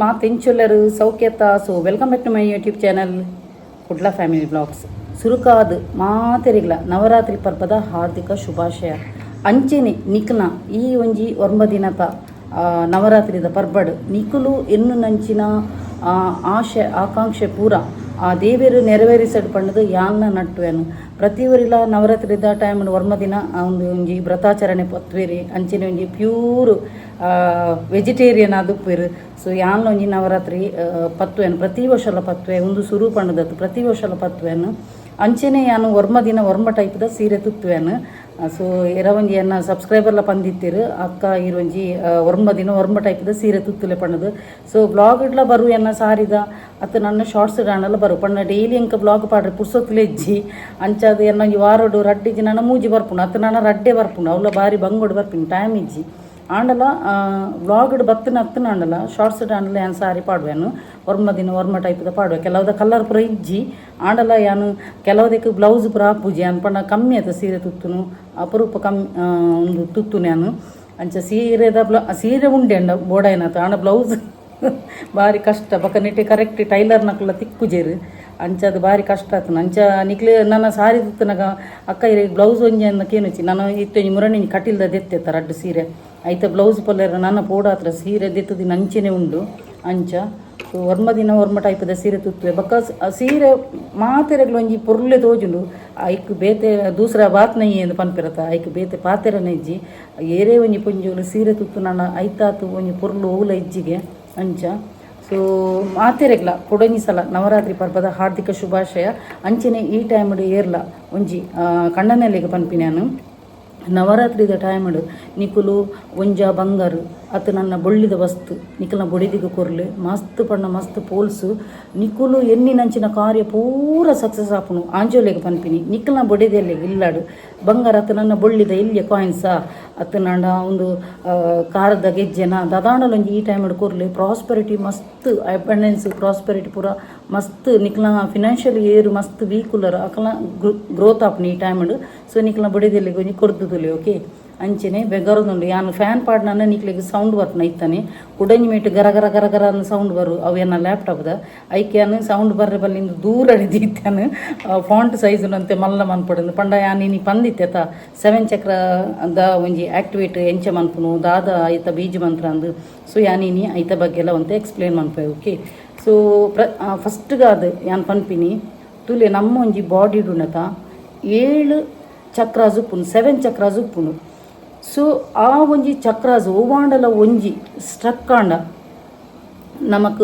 మా తెంచులరు సౌఖ్యత. So welcome back to my YouTube channel Kudla family blogs. ಸುರುಕಾದ ಮಾತೆರಿಗ್ಲ ನವರಾತ್ರಿ ಪರ್ವದ ಹಾರ್ದಿಕ ಶುಭಾಶಯ. ಅಂಚೆನೆ ನಿಕ್ನ ಈ ಒಂಜಿ ಒರ್ಮ ದಿನದ ನವರಾತ್ರಿದ ಪರ್ಬಡ್ ನಿಕುಲು ಎನ್ನು ನಂಚಿನ ಆಶೆ ಆಕಾಂಕ್ಷೆ ಪೂರ ಆ ದೇವಿಯರು ನೆರವೇರಿಸಡ್ ಪಂಡದು ಯಾನ್ನ ನಟ್ಟುವೆನು. ಪ್ರತಿ ಊರಿಲ ನವರಾತ್ರಿದ ಟೈಮ್ ಒರ್ಮ ದಿನ ಒಂದು ಒಂಜಿ ವ್ರತಾಚರಣೆ ಪತ್ವೇರಿ ಅಂಚಿನ ಒಂಜಿ ಪ್ಯೂರ್ ವೆಜಿಟೇರಿಯನ್ ಆದುಪ್ಪೇರು. ಸೊ ಯಾನ್ಲ ಒಂಜಿ ನವರಾತ್ರಿ ಪತ್ವೇನು ಪ್ರತಿ ವರ್ಷಲ ಪತ್ವೆ ಒಂದು ಸುರು ಪಂಡದತ್ತು ಪ್ರತಿ ವರ್ಷಲ ಪತ್ವೇನು ಅಂಚೆನೆ ಯಾನು ಒರ್ಮ ದಿನ ಒರ್ಮ ಟೈಪ್ದ ಸೀರೆ ತುತ್ತುವೆನು. ಸೊ ಎರ ಒಂಜಿ ಎನ್ನ ಸಬ್ಸ್ಕ್ರೈಬರ್ಲ ಪಂದಿತ್ತೀರು ಅಕ್ಕ ಇರೊಂಜಿ ಒರ್ಮ ದಿನ ಒರ್ಮ ಟೈಪ್ದ ಸೀರೆ ತುತ್ತುಲೆ ಪಣ್ಣದು. ಸೊ ಬ್ಲಾಗ್ ಇಡ್ಲ ಬರು ಎನ್ನ ಸಾರಿದ ಅತ್ತು ನನ್ನ ಶಾರ್ಟ್ಸ್ ಡಾಣಲ್ಲ ಬರು ಪಣ್ಣ ಡೈಲಿ ಎಂಕ ಬ್ಲಾಗ್ ಪಾಡ್ರೆ ಪುರ್ಸೊತ್ತುಲೆ ಇಜ್ಜಿ ಅಂಚಾದ ಎನ್ನ ಒಂಜಿ ವಾರಡು ರಡ್ಡಿಜ್ಜಿ ನನ್ನ ಮೂಜಿ ಬರ್ಪುಂಡು ಅತ್ತು ನನ್ನ ರಡ್ಡೆ ಬರ್ಪುಂಡು ಅವಳ ಬಾರಿ ಬಂಗೋಡು ಬರ್ಪಿನಿ ಟೈಮ್ ಇಜ್ಜಿ ಆಂಡಲ ವ್ಲಾಗ್ಡ್ ಬತ್ತನ ಹತ್ತನ ಆಂಡಲ ಶಾರ್ಟ್ಸ್ ಆಂಡಲ ಯಾನು ಸಾರಿ ಪಾಡುವೆನು ಒರ್ಮ ದಿನ ಒರ್ಮ ಟೈಪ್ದ ಪಾಡುವೆ. ಕೆಲವುದ ಕಲರ್ ಪುರ ಇಜ್ಜಿ ಆಂಡಲ ಯಾನು ಕೆಲವುದಕ್ಕೆ ಬ್ಲೌಸ್ ಪುರ ಹಾಪುಜಿ ಅನ್ಪಣ್ಣ ಕಮ್ಮಿ ಆಯ್ತು ಸೀರೆ ತುತ್ತುನು ಅಪರೂಪ ಕಮ್ಮಿ ಒಂದು ತುತ್ತುನು ನಾನು ಅಂಚ ಸೀರೆ ಉಂಡೆ ಅಂಡ ಬೋಡ ಏನಾಯ್ತು ಆಂಡ ಬ್ಲೌಸ್ ಭಾರಿ ಕಷ್ಟ ಬಕ್ಕ ನೆಟ್ಟೆ ಕರೆಕ್ಟ್ ಟೈಲರ್ನಕ್ಕೆಲ್ಲ ತಿಕ್ಕುಜೇರು ಅಂಚದು ಭಾರಿ ಕಷ್ಟ ಆಯ್ತು. ಅಂಚ ನಿಕ್ಲೆ ನನ್ನ ಸಾರಿ ತುತ್ತನಾಗ ಅಕ್ಕ ಇರ ಬ್ಲೌಸ್ ಒಂಜಿ ಅನ್ನಕ್ಕೇನುಚ್ಚಿ ನಾನು ಇತ್ತು ಮುರಣಿ ಕಟ್ಟಿಲ್ದ ದೆತ್ತೆತ್ತ ರಡ್ಡು ಸೀರೆ ಐತೆ ಬ್ಲೌಸ್ ಪಲ್ಲೆರ ನನ್ನ ಪೋಡ ಹತ್ರ ಸೀರೆ ದೆತ್ತದಿ ನಂಚೆನೆ ಉಂಡು ಅಂಚ. ಸೊ ಒರ್ಮ ದಿನ ಒರ್ಮ ಟೈಪದ ಸೀರೆ ತುತ್ತುವೆ ಬಕ್ಕ ಸೀರೆ ಮಾತೆರೆಗ್ಲು ಒಂಜಿ ಪೊರ್ಲೆ ತೋಜುಂಡು ಐಕ್ ಬೇತೆ ದೂಸರ ಬಾತ್ ನೈ ಎಂದು ಪನ್ಪಿರತ್ತ ಐಕ್ ಬೇತೆ ಪಾತೆರನ ಇಜ್ಜಿ ಏರೇ ಒಂಜಿ ಪುಂಜುಲು ಸೀರೆ ತುತ್ತು ನನ್ನ ಐತಾತು ಒಂಜಿ ಪೊರ್ಲು ಓಲ ಇಜ್ಜಿಗೆ ಅಂಚ. ಸೊ ಮಾತೆರೆಗ್ಲ ಕೊಡೊಂಜಿ ಸಲ ನವರಾತ್ರಿ ಪರ್ವದ ಹಾರ್ದಿಕ ಶುಭಾಶಯ. ಅಂಚೆನೆ ಈ ಟೈಮಡು ಏರ್ಲ ಒಂಜಿ ಕಣ್ಣನೆಲೆಗೆ ಪನ್ಪಿನ್ಯಾನು ನವರಾತ್ರಿದ ಟೈಮಡು ನಿಕುಲು ಒಂಜ ಬಂಗಾರು ಅತ್ತು ನನ್ನ ಬೊಳ್ಳಿದ ವಸ್ತು ನಿಕಲ್ನ ಬೊಡಿದಿಗೆ ಕೊರ್ಲೆ ಮಸ್ತ್ ಪಣ್ಣ ಮಸ್ತ್ ಪೋಲ್ಸು ನಿಕುಲು ಎನ್ನಿನಂಚಿನ ಕಾರ್ಯ ಪೂರ ಸಕ್ಸಸ್ ಆಪುನು ಆಂಜೋಲೆಗೆ ಪನ್ಪಿನಿ ನಿಕಲ್ನ ಬೊಡಿದೆಲ್ಲೆಗೆ ಇಲ್ಲಾಡು ಬಂಗಾರ ಅತ್ತು ನನ್ನ ಬೊಳ್ಳಿದ ಇಲ್ಲಿಯ ಕಾಯಿನ್ಸಾ ಅತ್ತು ನಂಡ ಒಂದು ಕಾರದ ಗೆಜ್ಜೆನ ದದಾಂಡಲೊಂಜಿ ಈ ಟೈಮಡು ಕೊರ್ಲೆ ಪ್ರಾಸ್ಪೆರಿಟಿ ಮಸ್ತ್ ಅಬಂಡೆನ್ಸ್ ಪ್ರಾಸ್ಪೆರಿಟಿ ಪೂರ ಮಸ್ತ್ ನಿಕ್ಲ ಫಿನಾನ್ಷಿಯಲ್ ಏರು ಮಸ್ತ್ ವೀಕುಲರ್ ಅಕಲ್ನ ಗ್ರೋತ್ ಆಪುನು ಈ ಟೈಮಡು. ಸೊ ನಿಕ್ಲ ಬೊಡಿದೆಲ್ಲೆಗೆ ಒಂಜಿ ಕೊರ್ದುದುಲೆ ಓಕೆ ಅಂಚೆನೆ ಬೆಗರದುಂಡು ಯಾನು ಫ್ಯಾನ್ ಪಾಡ್ನ ನಿಕ್ಲಿಗೆ ಸೌಂಡ್ ಬರ್ನ ಇತ್ತಾನೆ ಕುಡಂಜಿ ಮೀಟು ಗರ ಗರ ಗರ ಗರ ಅನ್ನೋ ಸೌಂಡ್ ಬರು ಅವು ಏನ ಲ್ಯಾಪ್ಟಾಪ್ದ ಐಕ್ಯಾನು ಸೌಂಡ್ ಬರ್ರೆ ಬಲ್ಲಿಂದ ದೂರ ಹಿಡಿದಿತ್ತಾನು ಫಾಂಟ್ ಸೈಜುನಂತೆ ಮಲ್ಲ ಮನ್ಪಡದು ಪಂಡ ಯಾನಿ ಪಂದಿತ್ತೆತ 7 ಚಕ್ರ ದ ಒಂಜಿ ಆಕ್ಟಿವೇಟ್ ಎಂಚ ಮನ್ಪುನು ದಾದ ಐತ ಬೀಜ ಮಂತ್ರ ಅಂದು. ಸೊ ಯಾನಿನಿ ಐತ ಬಗ್ಗೆ ಎಲ್ಲ ಒಂತೆ ಎಕ್ಸ್ಪ್ಲೇನ್ ಮನ್ಪೆ ಓಕೆ. ಸೊ ಫಸ್ಟ್ಗಾದ ಯಾನು ಪನ್ಪಿನಿ ತುಲೆ ನಮ್ಮ ಒಂಜಿ ಬಾಡಿ ಡುಣತ 7 ಚಕ್ರಾಜ್ ಉಪ್ಪುನು 7 ಚಕ್ರಾಜ್ ಉಪ್ಪುನು. ಸೊ ಆ ಒಂಜಿ ಚಕ್ರಾಜ್ ಓವಾಂಡಲ ಒಂಜಿ ಸ್ಟ್ರಕ್ ಆಂಡ ನಮಕ್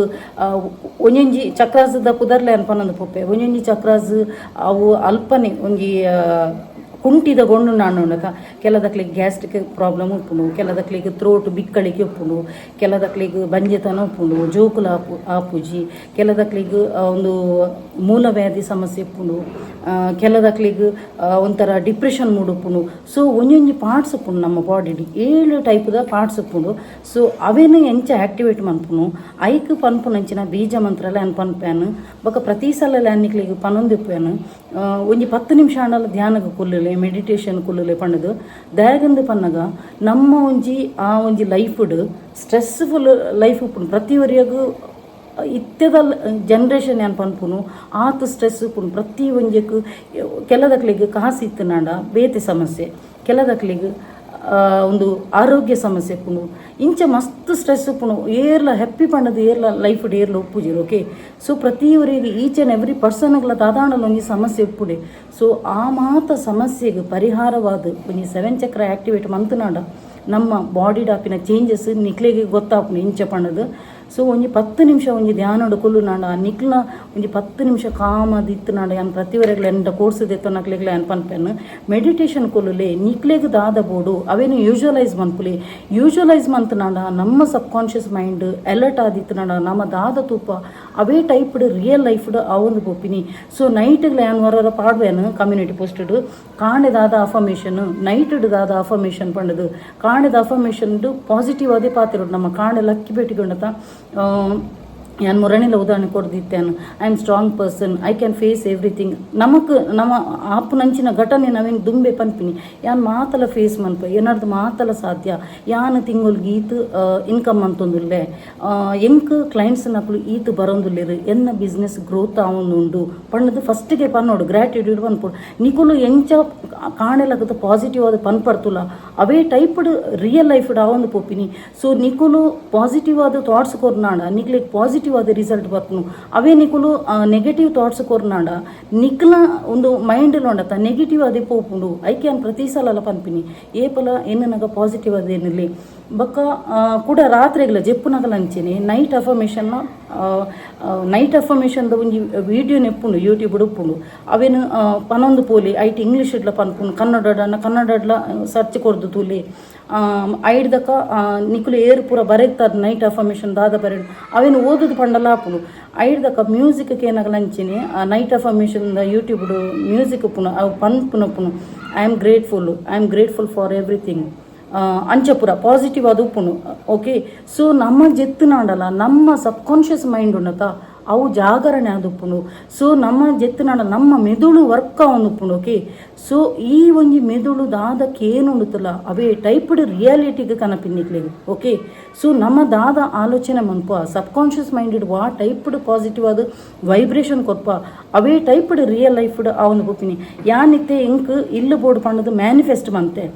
ಒಂಜೊಂಜಿ ಚಕ್ರಾಜದ ಪುದರ್ಲೆ ಅನ್ಪನೊಂದು ಪೊಪ್ಪೆ ಒಂಜೊಂಜಿ ಚಕ್ರಾಜ್ ಅವು ಅಲ್ಪನೆ ಒಂಜಿ ಕುಂಟಿದ ಗೊಂಡು ನಾನು ಕೆಲದಕ್ಲಿಗೆ ಗ್ಯಾಸ್ಟ್ರಿಕ್ ಪ್ರಾಬ್ಲಮ್ ಉಪ್ಪುಂಡು ಕೆಲದಕ್ಲಿಗೆ ಥ್ರೋಟ್ ಬಿಕ್ಕಳಿಗೆ ಉಪ್ಪುಂಡು ಕೆಲದಕ್ಲಿಗೆ ಬಂಜೆತನ ಉಪ್ಪುಂಡು ಜೋಕುಲ ಆಪುಜಿ ಕೆಲದಕ್ಲಿಗೆ ಒಂದು ಮೂಲವ್ಯಾಧಿ ಸಮಸ್ಯೆ ಉಪ್ಪುಂಡು ಕೆಲದಕ್ಲಿಗೆ ಒಂಥರ ಡಿಪ್ರೆಷನ್ ಮೂಡ್ ಉಪ್ಪುಂಡು. ಸೊ ಒಂಜೊಂಜಿ ಪಾರ್ಟ್ಸ್ ಉಪ್ಪುಂಡು ನಮ್ಮ ಬಾಡಿಲಿ 7 ಟೈಪ್ದ ಪಾರ್ಟ್ಸ್ ಉಪ್ಪುಂಡು. ಸೊ ಅವೇನು ಎಂಚ ಆ್ಯಕ್ಟಿವೇಟ್ ಮನ್ಪುನು ಐಕ್ ಪನ್ಪುನಂಚಿನ ಬೀಜ ಮಂತ್ರಲ್ಲ ಅನ್ ಪನ್ಪ್ಯಾನು ಬೊಕ ಪ್ರತಿ ಸಲ ಅನ್ನಿಕ್ಲಿಗೆ ಪನೊಂದಿಪ್ಪೇನು ಒಂಜಿ 10 ನಿಮಿಷ ಆಂಡಲ ಧ್ಯಾನಕ್ಕೆ ಕುಲ್ಲುಲೆ ಮೆಡಿಟೇಷನ್ ಕುಲ್ಲುಲೆ ಪಣ್ಣದು ದಯಗಂದು ಪನ್ನಗ ನಮ್ಮ ಒಂಜಿ ಆ ಒಂಜಿ ಲೈಫ್ಡ್ ಸ್ಟ್ರೆಸ್ಫುಲ್ ಲೈಫ್ ಉಪ್ಪುಂಡು ಪ್ರತಿವರಿಯಾಗೂ ಇತ್ಯದ ಜನ್ರೇಷನ್ ಏನು ಪನ್ಪುನು ಆತು ಸ್ಟ್ರೆಸ್ ಉಪ್ಪುಂಡು ಪ್ರತಿ ಒಂಜಕ್ಕೂ ಕೆಲದಕ್ಲಿಗೆ ಕಾಸು ಇತ್ತನಾಂಡ ಬೇತೆ ಸಮಸ್ಯೆ ಕೆಲದಕ್ಲಿಗೆ ಒಂದು ಆರೋಗ್ಯ ಸಮಸ್ಯೆ ಉಪ್ಪುಂಡು ಇಂಚ ಮಸ್ತ್ ಸ್ಟ್ರೆಸ್ ಉಪ್ಪುಂಡು ಏರ್ಲ ಹ್ಯಾಪಿ ಪಂಡದು ಏರ್ಲ ಲೈಫ್ ಏರ್ಲ ಉಪ್ಪುಜಿರು ಓಕೆ. ಸೊ ಪ್ರತಿಯವರಿಗೆ ಈಚ್ ಆ್ಯಂಡ್ ಎವ್ರಿ ಪರ್ಸನ್ಗಳ ದಾದಾಂಡಲ ಒಂಜಿ ಸಮಸ್ಯೆ ಉಪ್ಪುಡೆ. ಸೊ ಆ ಮಾತ ಸಮಸ್ಯೆಗೆ ಪರಿಹಾರವಾದ ಒಂಜಿ 7 ಚಕ್ರ ಆ್ಯಕ್ಟಿವೇಟ್ ಮಂತನಾಡ ನಮ್ಮ ಬಾಡಿ ಡಾಪಿನ ಚೇಂಜಸ್ ನಿಕ್ಲೆಗೆ ಗೊತ್ತಾಪುನು ಇಂಚ ಪಣ್ಣದು. ಸೊ ಒಂಜಿ 10 ನಿಮಿಷ ಒಂಜಿ ಧ್ಯಾನಡು ಕೊಲ್ಲು ನಾಡ ನಿಕ್ಲ ಒಂಜಿ 10 ನಿಮಿಷ ಕಾಮದು ಇತ್ತು ನಾಡ ಯಾನು ಪ್ರತಿವರೆಗ್ಲ ಎಂಡ ಕೋರ್ಸ್ ದೆತ್ತ ನಕ್ಲೆಗ್ಲ ಏನು ಪನ್ಪೆನು ಮೆಡಿಟೇಷನ್ ಕೊಲ್ಲುಲೆ ನಿಕ್ಲೆಗೆ ದಾದ ಬೋಡು ಅವೇನು ಯೂಶ್ವಲೈಸ್ ಮನ್ಪುಲೆ ಯೂಶ್ವಲೈಸ್ ಮಂತ್ ನಾಡ ನಮ್ಮ ಸಬ್ ಕಾನ್ಷಿಯಸ್ ಮೈಂಡ್ ಅಲರ್ಟ್ ಆದಿತ್ತು ನಾಡ ನಮ್ಮ ದಾದ ತೂಪ ಅವೇ ಟೈಪ್ಡ್ ರಿಯಲ್ ಲೈಫ್ಡ್ ಅವೊಂದು ಪೊಪ್ಪಿನಿ. ಸೊ ನೈಟ್ಗ್ಲ ಏನು ಹೊರ ಪಾಡ್ವೇನು ಕಮ್ಯುನಿಟಿ ಪೋಸ್ಟಡ್ ಕಾಣೆದಾದ ಅಫರ್ಮೇಷನ್ ನೈಟ್ಡ್ ದಾದ ಅಫರ್ಮೇಷನ್ ಪಂಡದು ಕಾಣೆದ ಅಫರ್ಮೇಷನ್ದು ಪಾಸಿಟಿವ್ ಅದೇ ಪಾತಿರೋಡು ನಮ್ಮ ಕಾಣೆ ಲಕ್ಕಿ ಭೇಟಿಗೊಂಡತ ಯಾನ್ ಮೊರಣಿಲ ಉದಾಹರಣೆ ಕೊಡ್ದಿತ್ತೇನು. I am strong person, I can face everything. ನಮ್ಮ ಆಪುನಂಚಿನ ಘಟನೆ ನಾವೇನು ದುಂಬೆ ಪನ್ಪಿನಿ ಯಾನ್ ಮಾತಲ ಫೇಸ್ ಮನ್ಪ ಏನಾರ್ದು ಮಾತಲ ಸಾಧ್ಯ. ಯಾನ್ ತಿಂಗುಲ್ಗೆ ಈತು ಇನ್ಕಮ್ ಅಂತೊಂದುಲ್ಲೆ, ಎಂಕ್ ಕ್ಲೈಂಟ್ಸ್ ನಕಲು ಈತು ಬರೋಂದುಲ್ಲೇರು, ಎನ್ನ ಬಿಸ್ನೆಸ್ ಗ್ರೋತ್ ಆವೊಂದುಂಡು ಪಣ್ಣದು ಫಸ್ಟ್ಗೆ ಪನ್ನೋಡು ಗ್ರ್ಯಾಟಿಟ್ಯೂಡ್ ಪನ್ಪೋಡು. ನಿಕುಲು ಎಂಚ ಕಾಣೆಲಾಗದ ಪಾಸಿಟಿವ್ ಆದ ಪನ್ಪಡ್ತುಲ ಅವೇ ಟೈಪ್ಡ್ ರಿಯಲ್ ಲೈಫ್ಡ್ ಆವೊಂದು ಪೋಪಿನಿ. ಸೊ ನಿಕುಲು ಪಾಸಿಟಿವ್ ಆದ ಥಾಟ್ಸ್ ಕೊರ್ನಾಡ ನಿಕ್ಲಿಗೆ ಪಾಸಿಟಿವ್ ಆದ ರಿಸಲ್ಟ್ ಬರ್ತು. ಅವೇ ನಿಕುಲು ನೆಗೆಟಿವ್ ಥಾಟ್ಸ್ ಕೊರ್ನಾಡ ನಿಕ್ಲ ಒಂದು ಮೈಂಡ್ ನೋಡತ್ತ ನೆಗೆಟಿವ್ ಅದೇ ಪೋಪುಂಡು. ಐಕೆ ಅನ್ ಪ್ರತಿ ಸಲ ಪನ್ಪಿನಿ ಏಪಲ ಏನನಾಗ ಪಾಸಿಟಿವ್ ಅದೇನಿಲ್ಲ ಬಕ್ಕ ಕೂಡ ರಾತ್ರಿಗಳ ಜೆಪ್ಪುನಗಲ ಅಂಚೆನೆ ನೈಟ್ ಅಫರ್ಮೇಷನ್ದ ಒಂಜಿ ವಿಡಿಯೋ ನೆಪ್ಪುಂಡು ಯೂಟ್ಯೂಬ್ ಉಪ್ಪುಂಡು. ಅವೇನು ಪನೊಂದು ಪೋಲಿ ಐಟ್ ಇಂಗ್ಲೀಷ್ ಇಡ್ಲ ಪನ್ಪುಂಡು, ಕನ್ನಡಡ್ಲ ಸರ್ಚ್ ಕೊರ್ದು ತೂಲಿ ಐಡ್ದಕ್ಕ ನಿಕುಲು ಏರು ಪೂರ ಬರೆಯುತ್ತಾರೆ ನೈಟ್ ಅಫರ್ಮೇಷನ್ ದಾದ ಬರೆದು ಅವೇನು ಓದುದು ಪಂಡಲ ಆಪುನು. ಐಡ್ದಕ್ಕ ಮ್ಯೂಸಿಕ್ಗೆ ಏನಾಗಲ ಅಂಚಿನಿ ನೈಟ್ ಅಫರ್ಮೇಷನ್ ಯೂಟ್ಯೂಬ್ ಮ್ಯೂಸಿಕ್ ಉಪ್ಪುನು ಅವು ಪನ್ಪುನಪ್ಪುನು. I am grateful for everything ಅಂಚಪುರ ಪಾಸಿಟಿವ್ ಅದು ಉಪ್ಪುನು. ಓಕೆ, ಸೊ ನಮ್ಮ ಜೆತ್ತುನಾಡಲ್ಲ ನಮ್ಮ ಸಬ್ಕಾನ್ಷಿಯಸ್ ಮೈಂಡ್ ಉಂಡತ ಅವು ಜಾಗರಣೆ ಆದುಪ್ಪುನು. ಸೊ ನಮ್ಮ ಜೆತ್ತುನಾಡ ನಮ್ಮ ಮೆದುಳು ವರ್ಕ್ ಆವೊಂದುಪ್ಪುಂಡು. ಓಕೆ, ಸೊ ಈ ಒಂಜಿ ಮೆದುಳು ದಾದಕ್ಕೆ ಏನು ಉಂಡುತ್ತಲ್ಲ ಅವೇ ಟೈಪ್ಡ್ ರಿಯಾಲಿಟಿಗೆ ಕನಪಿನ್ನಿಕ್ಲಿಗೆ. ಓಕೆ, ಸೊ ನಮ್ಮ ದಾದ ಆಲೋಚನೆ ಮನ್ಪ ಸಬ್ಕಾನ್ಷಿಯಸ್ ಮೈಂಡೆಡ್ ವಾ ಟೈಪ್ಡ್ ಪಾಸಿಟಿವ್ ಆದ ವೈಬ್ರೇಷನ್ ಕೊರ್ಪ ಅವೇ ಟೈಪ್ಡ್ ರಿಯಲ್ ಲೈಫ್ಡ್ ಆವೊಂದು ಪೋಪಿನಿ. ಯಾನಿತ್ತೆ ಎಂಕ್ ಇಲ್ಲು ಬೋರ್ಡ್ ಪಣ್ಣದು ಮ್ಯಾನಿಫೆಸ್ಟ್ ಮಂತೆ.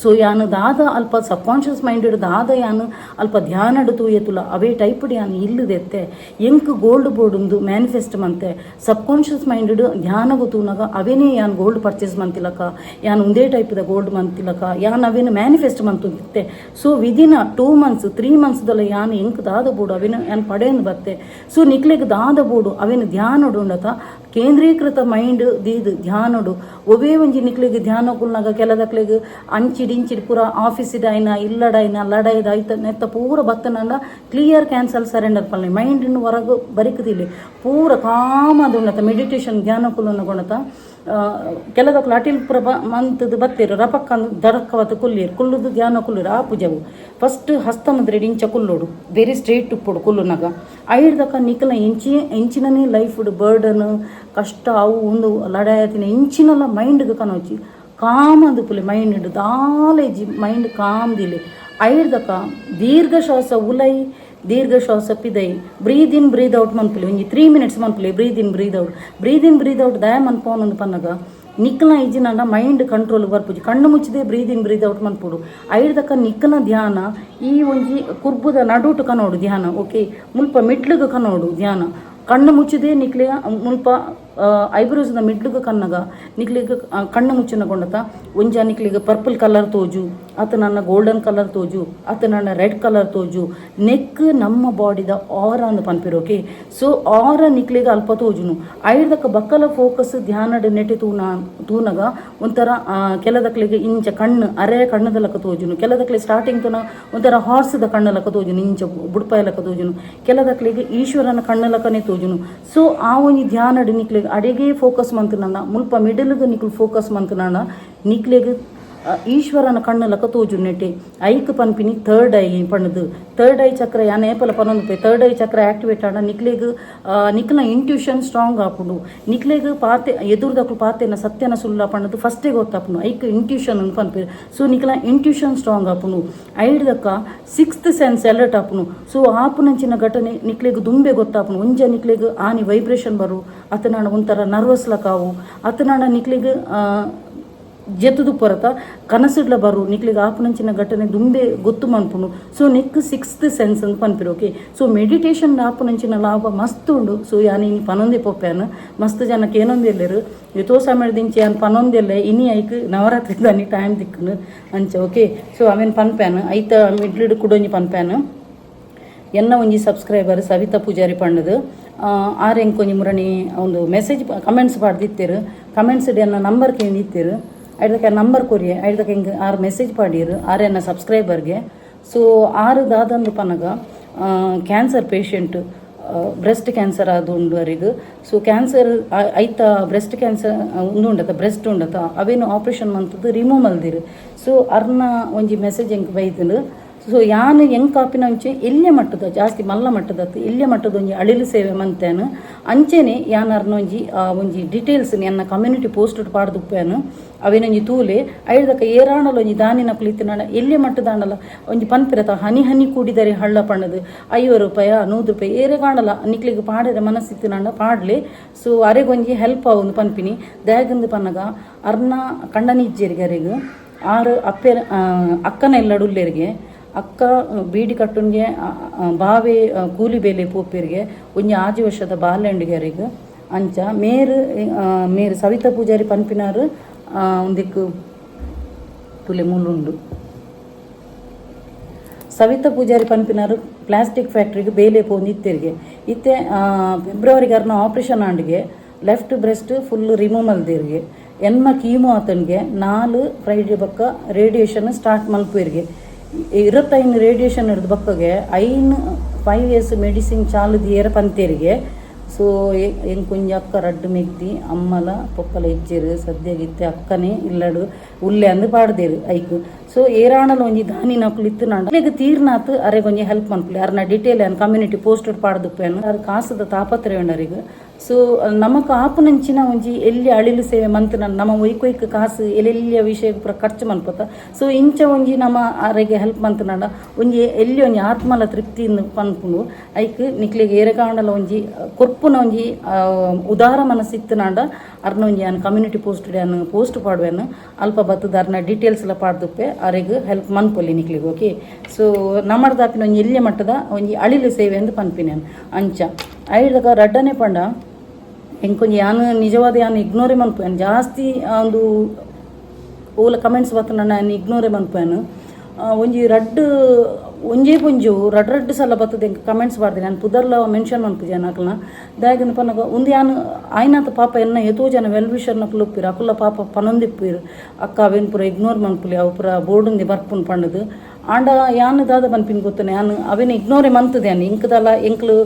ಸೊ ಯಾನು ದಾದ ಅಲ್ಪ ಸಬ್ಕಾನ್ಷಿಯಸ್ ಮೈಂಡೆಡ್ ದಾದ ಯಾನು ಅಲ್ಪ ಧ್ಯಾನಡು ತೂಯತುಲ ಅವೇ ಟೈಪ್ಡ್ ಯಾನು ಇಲ್ಲದೆತ್ತೆ ಎಂಕ್ ಗೋಲ್ಡ್ ಬೋರ್ಡ್ ಉಂದು ಮ್ಯಾನಿಫೆಸ್ಟ್ ಮಂತೆ ಸಬ್ಕಾನ್ಷಿಯಸ್ ಮೈಂಡೆಡ್ ಧ್ಯಾನಗು ತೂನಾಗ ಅವೇನೇ ಯಾನು ಗೋಲ್ಡ್ ಪರ್ಚೇಸ್ ಮಂತಿಲಕ ಯಾನು ಒಂದೇ ಟೈಪ್ದ ಗೋಲ್ಡ್ ಮಂತಿಲಕ ಯಾನು ಅವೇನು ಮ್ಯಾನಿಫೆಸ್ಟ್ ಮಂತಿತ್ತೆ. ಸೊ ವಿದಿನ್ 2 months 3 monthsದಲ್ಲ ಯಾನು ಎಂಕ್ ದಾದ ಬೋರ್ಡು ಅವೇನು ಯಾನು ಪಡೆಯಂದು ಬತ್ತೆ. ಸೊ ನಿಕ್ಲೆಗ್ ದಾದ ಬೋರ್ಡು ಅವೇನು ಧ್ಯಾನಡು ಉಂಡತ ಕೇಂದ್ರೀಕೃತ ಮೈಂಡ್ ದೀದು ಧ್ಯಾನಡು ಒವೇ ಒಂಜಿ ನಿಕ್ಲೆಗ್ ಧ್ಯಾನ ಕುಲ್ನಾಗ ಕೆಲದಕ್ಲೆಗ್ ಅಂಚಿಡಿಂಚಿಡ್ ಪೂರ ಆಫೀಸಿಡಾಯ್ನ ಇಲ್ಲಡಾಯ್ನ ಲಡಾಯ್ದ ಆಯ್ತ ನೆತ್ತ ಪೂರ ಬತ್ತನಂಡ ಕ್ಲಿಯರ್ ಕ್ಯಾನ್ಸಲ್ ಸರೆಂಡರ್ ಪಲ್ಲೆ ಮೈಂಡ್ ಹೊರಗೆ ಬರಿಕದಿಲ್ಲ ಪೂರ ಕಾಮದು ಉಣ್ಣತ ಮೆಡಿಟೇಷನ್ ಧ್ಯಾನ ಕುಲನ ಗುಣತ ಕೆಲದಕ್ಲು ಅಟಿಲ್ ಪುರ ಮಂತದ್ದು ಬತ್ತೇರು ರಪಕ್ಕ ದಡಕ್ಕವತ್ತು ಕುಲ್ಲೀರು ಕುಲ್ಲುದು ಧ್ಯಾನ ಕುಲ್ಲೀರು ಆ ಪೂಜೆವು ಫಸ್ಟ್ ಹಸ್ತಮುದ್ರೆ ಇಂಚ ಕುಲ್ಲೋಡು ಬೇರೆ ಸ್ಟ್ರೇಟ್ ಉಪ್ಪೋಡು ಕುಲ್ಲುನಾಗ ಐಡ್ದಕ್ಕ ನಿಕ್ಕಲ ಇಂಚಿನನೇ ಲೈಫ್ ಬರ್ಡನ್ ಕಷ್ಟ ಅವು ಒಂದು ಲಡಾಯತಿನ ಇಂಚಿನಲ್ಲ ಮೈಂಡ್ಗೆ ಕನೋಚಿ ಕಾಮದು ಪುಲಿ ಮೈಂಡ್ ದಾಲೇಜಿ ಮೈಂಡ್ ಕಾಮ್ದಿಲೆ ಐಡ್ದಕ್ಕ ದೀರ್ಘ ಶ್ವಾಸ ಉಲೈ ದೀರ್ಘ ಶ್ವಾಸ ಪಿದೈ ಬ್ರೀದ್ ಇನ್ ಬ್ರೀದ್ ಔಟ್ ಮನ್ಪುಲಿ ಒಂಜಿ 3 minutes ಮನ್ಪುಲಿ ಬ್ರೀದ್ ಇನ್ ಬ್ರೀದ್ ಔಟ್ ದಯ ಮನ್ಪೋನೊಂದು ಪನ್ನಗ ನಿಕ್ಕಲ ಇಜಿನ ಮೈಂಡ್ ಕಂಟ್ರೋಲ್ ಬರ್ಪುಜಿ ಕಣ್ಣು ಮುಚ್ಚಿದೆ ಬ್ರೀದ್ ಇನ್ ಬ್ರೀದ್ ಔಟ್ ಮನ್ಪುಡು ಐಡ್ದಕ್ಕ ನಿಕ್ಕಲ ಧ್ಯಾನ ಈ ಒಂಜಿ ಕುರ್ಬುದ ನಡುಟು ಕನೋಡು ಧ್ಯಾನ. ಓಕೆ, ಮುಲ್ಪ ಮಿಡ್ಲಿಗೆ ಕನೋಡು ಧ್ಯಾನ ಕಣ್ಣು ಮುಚ್ಚಿದೆ ನಿಕ್ಲಿಗ ಮುಲ್ಪ ಐಬ್ರೋಸ್ನ ಮಿಡ್ಲಿಗೆ ಕನ್ನಗ ನಿಕ್ಲಿಗೆ ಕಣ್ಣು ಮುಚ್ಚಿನಗೊಂಡತ ಒಂಜ ನಿಕ್ಲಿಗೆ ಪರ್ಪಲ್ ಕಲರ್ ತೋಜು ಆತ ನನ್ನ ಗೋಲ್ಡನ್ ಕಲರ್ ತೋಜು ಆತ ನನ್ನ ರೆಡ್ ಕಲರ್ ತೋಜು ನೆಕ್ ನಮ್ಮ ಬಾಡಿದ ಆರ ಅಂದು ಪನ್ಪಿರು. ಓಕೆ, ಸೊ ಆರ ನಿಕ್ಲಿಗೆ ಅಲ್ಪ ತೋಜುನು ಐದಕ್ಕೆ ಬಕ್ಕಲ ಫೋಕಸ್ ಧ್ಯಾನದ ನೆಟೆ ತೂನಗ ಒಂಥರ ಕೆಲದಕ್ಲಿಗೆ ಇಂಚ ಕಣ್ಣು ಅರೆಯ ಕಣ್ಣದಲಕ ತೋಜುನು ಕೆಲದಕ್ಲಿ ಸ್ಟಾರ್ಟಿಂಗ್ ತೂನ ಒಂಥರ ಹಾರ್ಸ್ದ ಕಣ್ಣಲಕ ತೋಜುನು ಇಂಚ ಬುಡ್ಪಾಯಲಕ ತೋಜುನು ಕೆಲದಕ್ಲಿಗೆ ಈಶ್ವರನ ಕಣ್ಣಲಕನೇ ತೋಜುನು. ಸೊ ಆ ಒಂಜಿ ಧ್ಯಾನಡ್ ನಿಕ್ಲಿಗೆ ಅಡೆಗೆ ಫೋಕಸ್ ಮಂತನಂಡ ಮುಲ್ಪ ಮಿಡಲ್ಗೆ ನಿಕ್ಲು ಫೋಕಸ್ ಮಂತನಂಡ ನಿಕ್ಲೆಗ್ ಈಶ್ವರನ ಕಣ್ಣಲಕ ತೋಜು ನೆಟ್ಟೆ ಐಕ್ ಪನ್ಪಿನಿ ಥರ್ಡ್ ಐ ಪಣ್ಣದು ಥರ್ಡ್ ಐ ಚಕ್ರ ಯಾನ್ ಏಪಲ ಪನೊಂದು ಥರ್ಡ್ ಐ ಚಕ್ರ ಆಕ್ಟಿವೇಟ್ ಆಡ ನಿಕ್ಲೆಗ್ ನಿಕ್ಲ ಇಂಟ್ಯೂಷನ್ ಸ್ಟ್ರಾಂಗ್ ಆಪುಂಡು ನಿಕ್ಲೆಗ್ ಪಾತೆ ಎದುರ್ದಕ್ಲು ಪಾತೆನ ಸತ್ಯನ ಸುಳ್ಳ ಪಣ್ಣದು ಫಸ್ಟೇ ಗೊತ್ತಾಪುಂಡು ಐಕ್ ಇಂಟ್ಯೂಷನ್ ಅನ್ನು ಪನ್ಪೇರು. ಸೊ ನಿಕ್ಲ ಇಂಟ್ಯೂಷನ್ ಸ್ಟ್ರಾಂಗ್ ಆಪುಂಡು ಐಡ್ದಕ್ಕ 6th ಸೆನ್ಸ್ ಅಲರ್ಟ್ ಆಪುನು. ಸೊ ಆಪುನಂಚಿನ ಘಟನೆ ನಿಕ್ಲೆಗ್ ದುಂಬೆ ಗೊತ್ತಾಪುನು ಒಂಜ ನಿಕ್ಲೆಗ್ ಆನಿ ವೈಬ್ರೇಷನ್ ಬರು ಅತನಾಡ ಒಂಥರ ನರ್ವಸ್ ಲಕಾವು ಅತನಾಡ ನಿಕ್ಲೆಗ್ ಜೆತ್ತುದು ಪೊರತ ಕನಸುಡ್ಲ ಬರು ನಿಕ್ಲಿಗೆ ಆಪುನಂಚಿನ ಘಟನೆ ದುಂಬೆ ಗೊತ್ತು ಮನ್ಪುಂಡು. ಸೊ ನಿಕ್ 6th ಸೆನ್ಸ್ ಅಂತ ಪನ್ಪಿರು. ಓಕೆ, ಸೊ ಮೆಡಿಟೇಷನ್ ಆಪುನಂಚಿನ ಲಾಭ ಮಸ್ತ್ ಉಂಡು. ಸೊ ಯಾನು ಇನ್ನು ಪನೊಂದೆ ಪೊಪ್ಪ್ಯಾನ ಮಸ್ತ್ ಜನಕ್ಕೆ ಏನೊಂದು ಎಲ್ಲರು ಎತ್ತೋ ಸಮಯದಿಂಚೆ ಯಾನು ಪನೊಂದೆಲ್ಲ ಇನಿ ಐಕ್ ನವರಾತ್ರಿ ದಾನಿ ಟೈಮ್ ದಿಕ್ಕನು ಅಂಚ. ಓಕೆ, ಸೊ ಅವೇನು ಪನ್ಪ್ಯಾನ ಐತ ಮಿಡ್ಲಿಡ್ ಕುಡೊಂಜಿ ಪನ್ಪ್ಯಾನ ಎನ್ನ ಒಂಜಿ ಸಬ್ಸ್ಕ್ರೈಬರ್ ಸವಿತಾ ಪೂಜಾರಿ ಪಣ್ಣದು ಆರು ಎಂಕೊಂಜಿ ಮುರಣಿ ಒಂದು ಮೆಸೇಜ್ ಕಮೆಂಟ್ಸ್ ಪಾಡ್ದಿತ್ತೇರು ಕಮೆಂಟ್ಸ್ ಎನ್ನ ನಂಬರ್ ಕೇಳಿತ್ತೇರು ಐದಕ್ಕೆ ನಂಬರ್ ಕೊರಿಯೆ ಐದಕ್ಕೆ ಹಿಂಗೆ 6 ಮೆಸೇಜ್ ಪಾಡಿರು ಆರೆನ್ನ ಸಬ್ಸ್ಕ್ರೈಬರ್ಗೆ. ಸೊ 6 ದಾದಂದು ಪನಗ ಕ್ಯಾನ್ಸರ್ ಪೇಷಂಟ್ ಬ್ರೆಸ್ಟ್ ಕ್ಯಾನ್ಸರ್ ಅದು ಉಂಡುವರೆಗೂ. ಸೊ ಕ್ಯಾನ್ಸರ್ ಐತ ಬ್ರೆಸ್ಟ್ ಕ್ಯಾನ್ಸರ್ ಒಂದು ಉಂಡತ ಬ್ರೆಸ್ಟ್ ಉಂಡತ ಅವೇನು ಆಪ್ರೇಷನ್ ಮಂತದ್ದು ರಿಮೂವ್ ಮಲ್ದಿರು. ಸೊ ಅರ್ನ ಒಂಜಿ ಮೆಸೇಜ್ ಹೆಂಗೆ ಬೈತಂಡು. ಸೊ ಯಾನು ಹೆಂಗೆ ಕಾಪಿನ ಅಂಚೆ ಎಲ್ಯ ಮಟ್ಟದ ಜಾಸ್ತಿ ಮಲ್ಲ ಮಟ್ಟದತ್ತು ಎಲ್ಯ ಮಟ್ಟದ ಒಂಜಿ ಅಳಿಲು ಸೇವೆ ಮಂತೇನು ಅಂಚೆನೆ ಯಾನರ್ನ ಒಂಜಿ ಡೀಟೇಲ್ಸ್ ನನ್ನ ಕಮ್ಯುನಿಟಿ ಪೋಸ್ಟ್ ಪಾಡ್ದುಪ್ಪೇನು ಅವೇನೊಂಜಿ ತೂಲೆ ಐದಕ್ಕ ಏರಾಣಲು ಒಂಜಿ ದಾನಿನ ಕುಳಿತಿನಾಡ ಎಲ್ಯ ಮಟ್ಟದಾಂಡಲ ಒಂಜಿ ಪನ್ಪಿರತ ಹನಿ ಹನಿ ಕೂಡಿದರೆ ಹಳ್ಳ ಪಣ್ಣದು 50 ರೂಪಾಯಿ 100 ರೂಪಾಯಿ ಏರೆ ಕಾಣಲ್ಲ ನಿಕ್ಲಿಗೆ ಪಾಡಿದ್ರೆ ಮನಸ್ಸಿತ್ತಿನಾಂಡ ಪಾಡ್ಲೆ ಸೊ ಅರೆಗೊಂಜಿ ಹೆಲ್ಪ್ ಆವೊಂದು ಪನ್ಪಿನಿ ದ್ಯಾಗಂದು ಪನ್ನಗ ಅರ್ನ ಕಂಡನಿಜ್ಜೆರಿಗರೆಗೆ 6 ಅಕ್ಕನ ಎಲ್ಲಡುಲ್ಲೆರಿಗೆ ಅಕ್ಕ ಬೀಡಿ ಕಟ್ಟುನ್ಗೆ ಬಾವೆ ಕೂಲಿ ಬೇಲೆ ಪೋಪಿರಿಗೆ ಒಂಜಿ 6 ವರ್ಷದ ಬಾಲ್ಯಂಡಿಗರಿಗೆ ಅಂಚ ಮೇರು ಸವಿತಾ ಪೂಜಾರಿ ಪನ್ಪಿನಾರು ಒಂದಿಕ್ಕು ತುಲೆ ಮುಳ್ಳುಂಡು ಸವಿತಾ ಪೂಜಾರಿ ಪನ್ಪಿನಾರು ಪ್ಲಾಸ್ಟಿಕ್ ಫ್ಯಾಕ್ಟ್ರಿಗೆ ಬೇಲೆ ಪೋಂದು ಇತ್ತೆ ಫೆಬ್ರವರಿಗೆ ಅರ್ನ ಆಪ್ರೇಷನ್ ಆಂಡಿಗೆ ಲೆಫ್ಟ್ ಬ್ರೆಸ್ಟ್ ಫುಲ್ ರಿಮೂವ್ ಮಲ್ದಿರಿಗೆ ಎನ್ಮ ಕೀಮೋ ಆತನಿಗೆ 4 ಫ್ರೈಡೆ ಬಕ್ಕ ರೇಡಿಯೇಷನ್ ಸ್ಟಾರ್ಟ್ ಮಲ್ಪುವರಿಗೆ 25 ರೇಡಿಯೇಷನ್ ಹಿಡಿದು ಬಕ್ಕಗೆ 5 years ಮೆಡಿಸಿನ್ ಚಾಲು ದಿಯರ ಪಂತೇರಿಗೆ ಸೊ ಎಂಕೊಂಜಿ ಅಕ್ಕ ರಡ್ಡು ಮೆಗ್ದಿ ಅಮ್ಮಲ ಪೊಕ್ಕಲ ಹೆಚ್ಚೇರು ಸದ್ಯಗಿತ್ತೆ ಅಕ್ಕನೇ ಇಲ್ಲಡು ಉಲ್ಲೆ ಅಂದು ಪಾಡ್ದೇರು ಐಕು ಸೊ ಏರಾಣಲು ಒಂಜಿ ದಾನಿ ನಕುಲು ಇತ್ತು ನಾಂಡ ತೀರ್ನಾತ್ ಅರೆಗೊಂಜಿ ಹೆಲ್ಪ್ ಮನ್ಪುಲಿ ಅರ್ನ ಡೀಟೇಲ್ ಅನ್ ಕಮ್ಯುನಿಟಿ ಪೋಸ್ಟ್ ಪಾಡ್ದುಪ್ಪೇನು ಅರ್ ಕಾಸದ ತಾಪತ್ರೆ ಉಂಡರಿಗೆ ಸೊ ನಮಕ್ ಆಪುನಂಚಿನ ಒಂಜಿ ಎಲ್ಲಿ ಅಳಿಲು ಸೇವೆ ಮಂತನ ನಮ್ಮ ಒಯ್ಕೊಯ್ಕ ಕಾಸು ಎಲ್ಲೆಲ್ಲಿಯ ವಿಷಯ ಪೂರ ಖರ್ಚು ಮನ್ಪತ್ತ ಸೊ ಇಂಚ ಒಂಜಿ ನಮ್ಮ ಅರೆಗೆ ಹೆಲ್ಪ್ ಮಂತನಾಡ ಒಂಜಿ ಎಲ್ಲಿ ಒಂಜಿ ಆತ್ಮಲ ತೃಪ್ತಿಯಿಂದ ಪನ್ಪುಂಡು ಐಕ್ ನಿಕ್ಲಿಗೆ ಏರೆಗಾಂಡಲ ಒಂಜಿ ಕೊರ್ಪುನ ಒಂಜಿ ಉದಾರ ಮನಸ್ಸಿತ್ತು ನಾಂಡ ಅರ್ನ ಒಂಜಿ ಅನ್ ಕಮ್ಯುನಿಟಿ ಪೋಸ್ಟ್ ಪಾಡುವೆನು ಅಲ್ಪ ಬತ್ತದ ಅರ್ನ ಡೀಟೇಲ್ಸ್ ಎಲ್ಲ ಪಾಡ್ದುಪ್ಪೆ ಅರೆಗೆ ಹೆಲ್ಪ್ ಮನ್ಪೊಲಿ ನಿಕ್ಲಿಗೆ ಓಕೆ ಸೊ ನಮ್ಮಡ್ದಾಪಿನ ಒಂಜಿ ಎಲ್ಲಿಯ ಮಟ್ಟದ ಒಂಜಿ ಅಳಿಲು ಸೇವೆ ಎಂದು ಪನ್ಪಿನ ಅಂಚ ಐಡ್ದಾಗ ರಡ್ಡನೆ ಪಂಡ ಎಂಕೊಂಜಿ ಯಾನು ನಿಜವಾದ ಯಾನು ಇಗ್ನೋರೆ ಮನ್ಪುವೆನು ಜಾಸ್ತಿ ಒಂದು ಓಲ ಕಮೆಂಟ್ಸ್ ಬತ್ತ ನಾನು ಇಗ್ನೋರೆ ಮನ್ಪುವೆನು ಒಂಜಿ ಒಂಜೇ ಪುಂಜು ರಡ್ಡು ಸಲ ಬರ್ತದೆ ಕಮೆಂಟ್ಸ್ ಬಾರ್ದೆ ನಾನು ಪುದರ್ಲ ಮೆನ್ಷನ್ ಮನ್ಪುಜೆ ಅಕಲ್ನ ದಾಗಿನ ಪನ್ನಗ ಒಂದು ಯಾನು ಆಯ್ನಾತ ಪಾಪ ಎನ್ನ ಎತೋ ಜನ ವೆಲ್ ವಿಷರ್ ನಕಲು ಒಪ್ಪಿರು ಅಕುಲ್ಲ ಪಾಪ ಪನೊಂದಿಪ್ಪಿರು ಅಕ್ಕ ಅವೇನು ಪೂರ ಇಗ್ನೋರ್ ಮನ್ಪುಲಿ ಅವು ಪೂರ ಬೋರ್ಡುಂದಿ ಬರ್ಪುನ್ ಪಂಡದು ಆಂಡ ಯಾನು ದಾದ ಪನ್ಪಿನ್ ಗೊತ್ತಾನೆ ಯಾನು ಅವೇನು ಇಗ್ನೋರೆ ಮಂತದೆ ಅನ್ನು ಇಂಕದಲ್ಲ ಎಂಕ್ಲು